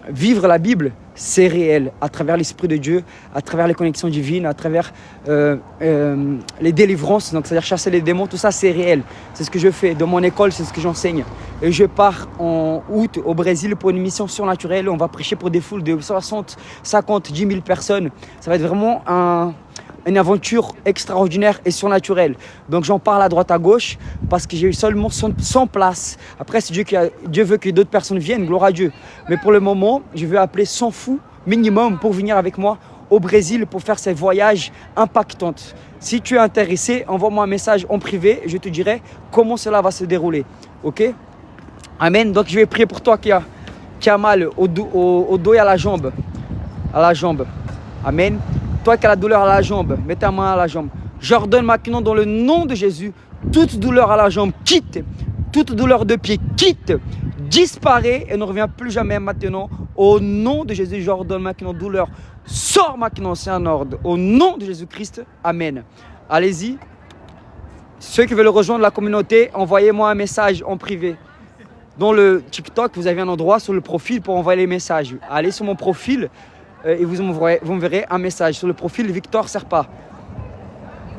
vivre la Bible, c'est réel, à travers l'Esprit de Dieu, à travers les connexions divines, à travers les délivrances, donc c'est-à-dire chasser les démons, tout ça c'est réel. C'est ce que je fais dans mon école, c'est ce que j'enseigne. Et je pars en août au Brésil pour une mission surnaturelle. On va prêcher pour des foules de 60, 50, 10 000 personnes. Ça va être vraiment une aventure extraordinaire et surnaturelle. Donc j'en parle à droite à gauche parce que j'ai eu seulement 100 places. Après, si Dieu veut que d'autres personnes viennent, gloire à Dieu. Mais pour le moment, je veux appeler 100 fous minimum pour venir avec moi au Brésil pour faire ces voyages impactants. Si tu es intéressé, envoie-moi un message en privé et je te dirai comment cela va se dérouler. Ok? Amen. Donc je vais prier pour toi qui a mal au dos et à la jambe. Amen. Toi qui as la douleur à la jambe, mets ta main à la jambe. J'ordonne maintenant dans le nom de Jésus, toute douleur à la jambe quitte, toute douleur de pied quitte, disparaît et ne revient plus jamais maintenant. Au nom de Jésus, j'ordonne maintenant douleur. Sors maintenant, c'est un ordre. Au nom de Jésus-Christ, amen. Allez-y. Ceux qui veulent rejoindre la communauté, envoyez-moi un message en privé. Dans le TikTok, vous avez un endroit sur le profil pour envoyer les messages. Allez sur mon profil. Et vous me verrez un message sur le profil Victor Serpa.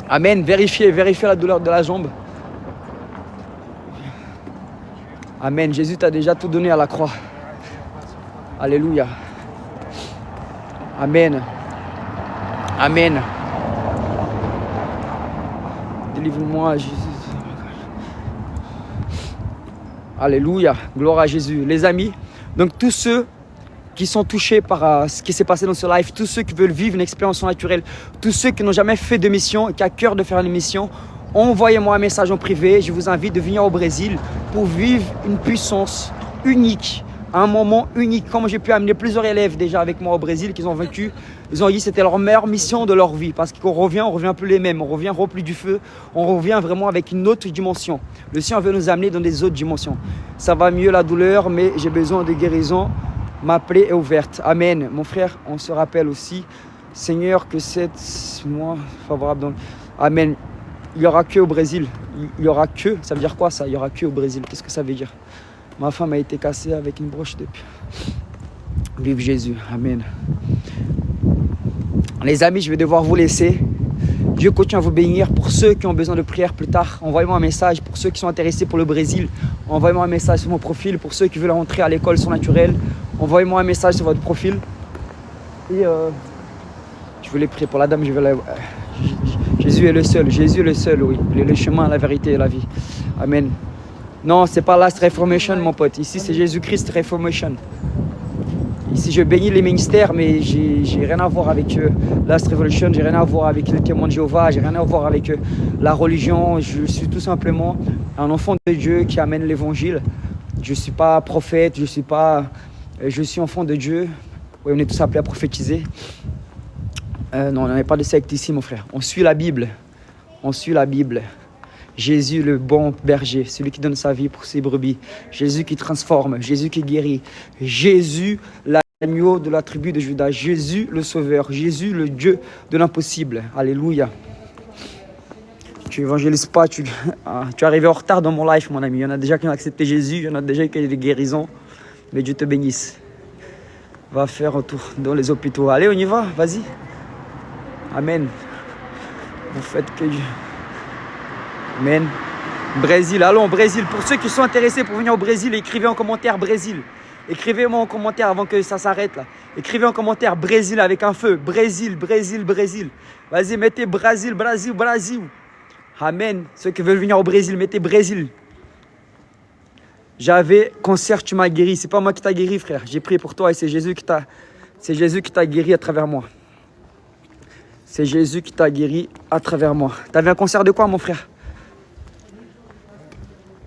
Amen. Vérifiez la douleur de la jambe. Amen. Jésus t'a déjà tout donné à la croix. Alléluia. Amen. Amen. Délivre-moi, Jésus. Alléluia. Gloire à Jésus. Les amis, donc tous ceux qui sont touchés par ce qui s'est passé dans ce live, tous ceux qui veulent vivre une expérience naturelle, tous ceux qui n'ont jamais fait de mission et qui ont à cœur de faire une mission, envoyez-moi un message en privé. Je vous invite de venir au Brésil pour vivre une puissance unique un moment unique. Comme j'ai pu amener plusieurs élèves déjà avec moi au Brésil qui ont vaincu, ils ont dit que c'était leur meilleure mission de leur vie. Parce qu'on revient, on revient plus les mêmes, on revient rempli du feu, on revient vraiment avec une autre dimension. Le Seigneur veut nous amener dans des autres dimensions. Ça va mieux la douleur, mais j'ai besoin de guérison. Ma plaie est ouverte. Amen. Mon frère, on se rappelle aussi, Seigneur, que c'est moi favorable. Donc, amen. Il n'y aura que au Brésil. Il y aura que, ça veut dire quoi ça? Il n'y aura que au Brésil. Qu'est-ce que ça veut dire? Ma femme a été cassée avec une broche depuis. Vive Jésus. Amen. Les amis, je vais devoir vous laisser. Dieu continue à vous bénir. Pour ceux qui ont besoin de prière plus tard, envoyez-moi un message. Pour ceux qui sont intéressés pour le Brésil, envoyez-moi un message sur mon profil. Pour ceux qui veulent rentrer à l'école surnaturelle, envoyez-moi un message sur votre profil. Et je voulais prier pour la dame. Jésus est le seul, oui. Il est le chemin, la vérité et la vie. Amen. Non, c'est pas Last Reformation, mon pote. Ici, c'est Jésus-Christ Reformation. Ici, je bénis les ministères, mais j'ai rien à voir avec Last Revolution, j'ai rien à voir avec les témoins de Jéhovah, j'ai rien à voir avec la religion. Je suis tout simplement un enfant de Dieu qui amène l'évangile. Je suis pas prophète, je suis enfant de Dieu. Oui, on est tous appelés à prophétiser. Non, on n'est pas de secte ici, mon frère. On suit la Bible. On suit la Bible. Jésus, le bon berger, celui qui donne sa vie pour ses brebis. Jésus qui transforme, Jésus qui guérit. Jésus, l'agneau de la tribu de Judas. Jésus, le sauveur. Jésus, le Dieu de l'impossible. Alléluia. Tu évangélises pas, tu es arrivé en retard dans mon life, mon ami. Il y en a déjà qui ont accepté Jésus, il y en a déjà qui ont des guérisons. Mais Dieu te bénisse. Va faire un tour dans les hôpitaux. Allez, on y va, vas-y. Amen. Vous faites que Dieu. Amen. Brésil, allons, Brésil. Pour ceux qui sont intéressés pour venir au Brésil, écrivez en commentaire Brésil. Écrivez-moi en commentaire avant que ça s'arrête là. Écrivez en commentaire Brésil avec un feu. Brésil, Brésil, Brésil. Vas-y, mettez Brésil, Brésil, Brésil. Amen. Ceux qui veulent venir au Brésil, mettez Brésil. J'avais cancer, tu m'as guéri. C'est pas moi qui t'a guéri, frère. J'ai prié pour toi et c'est Jésus qui t'a guéri à travers moi. C'est Jésus qui t'a guéri à travers moi. T'avais un cancer de quoi, mon frère?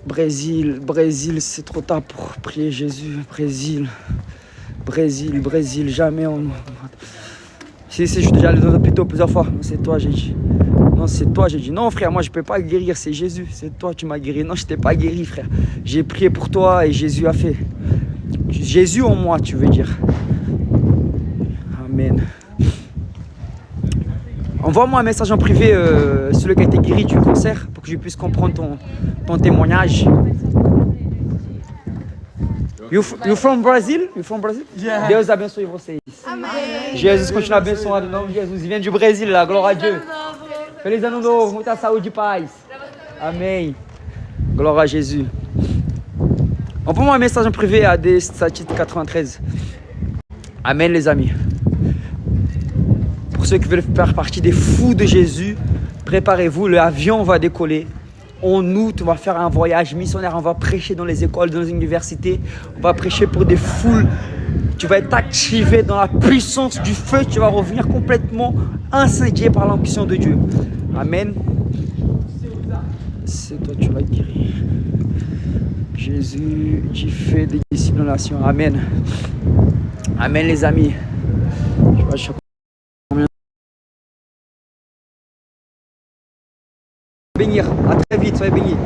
Brésil, Brésil, c'est trop tard pour prier Jésus. Brésil, Brésil, Brésil, jamais on... Si, je suis déjà allé dans l'hôpital plusieurs fois. Non, c'est toi, j'ai dit. Non, c'est toi, j'ai dit. Non, frère, moi, je peux pas guérir, c'est Jésus. C'est toi, tu m'as guéri. Non, je t'ai pas guéri, frère. J'ai prié pour toi et Jésus a fait. Jésus en moi, tu veux dire. Amen. Envoie-moi un message en privé, celui qui a été guéri du cancer, pour que je puisse comprendre ton témoignage. You from Brazil? You from Brazil? Yeah. Deus abençoe vocês. Amém. Jesus continua abençoando em nome de Jesus. E vem do Brasil lá, glória a Deus. Feliz ano novo, muita saúde e paz. Amém. Glória a Jésus. Envoie-moi un message en privé à DSatit93. Amen, les amis. Pour ceux qui veulent faire partie des fous de Jésus, préparez-vous, l'avion va décoller. En août, on va faire un voyage missionnaire, on va prêcher dans les écoles, dans les universités, on va prêcher pour des foules. Tu vas être activé dans la puissance du feu, tu vas revenir complètement incendié par l'ambition de Dieu. Amen. C'est toi, tu vas être guéri. Jésus, tu fais des disciples dans la nation. Amen. Amen, les amis. Bénir. À très vite, soyez bénis.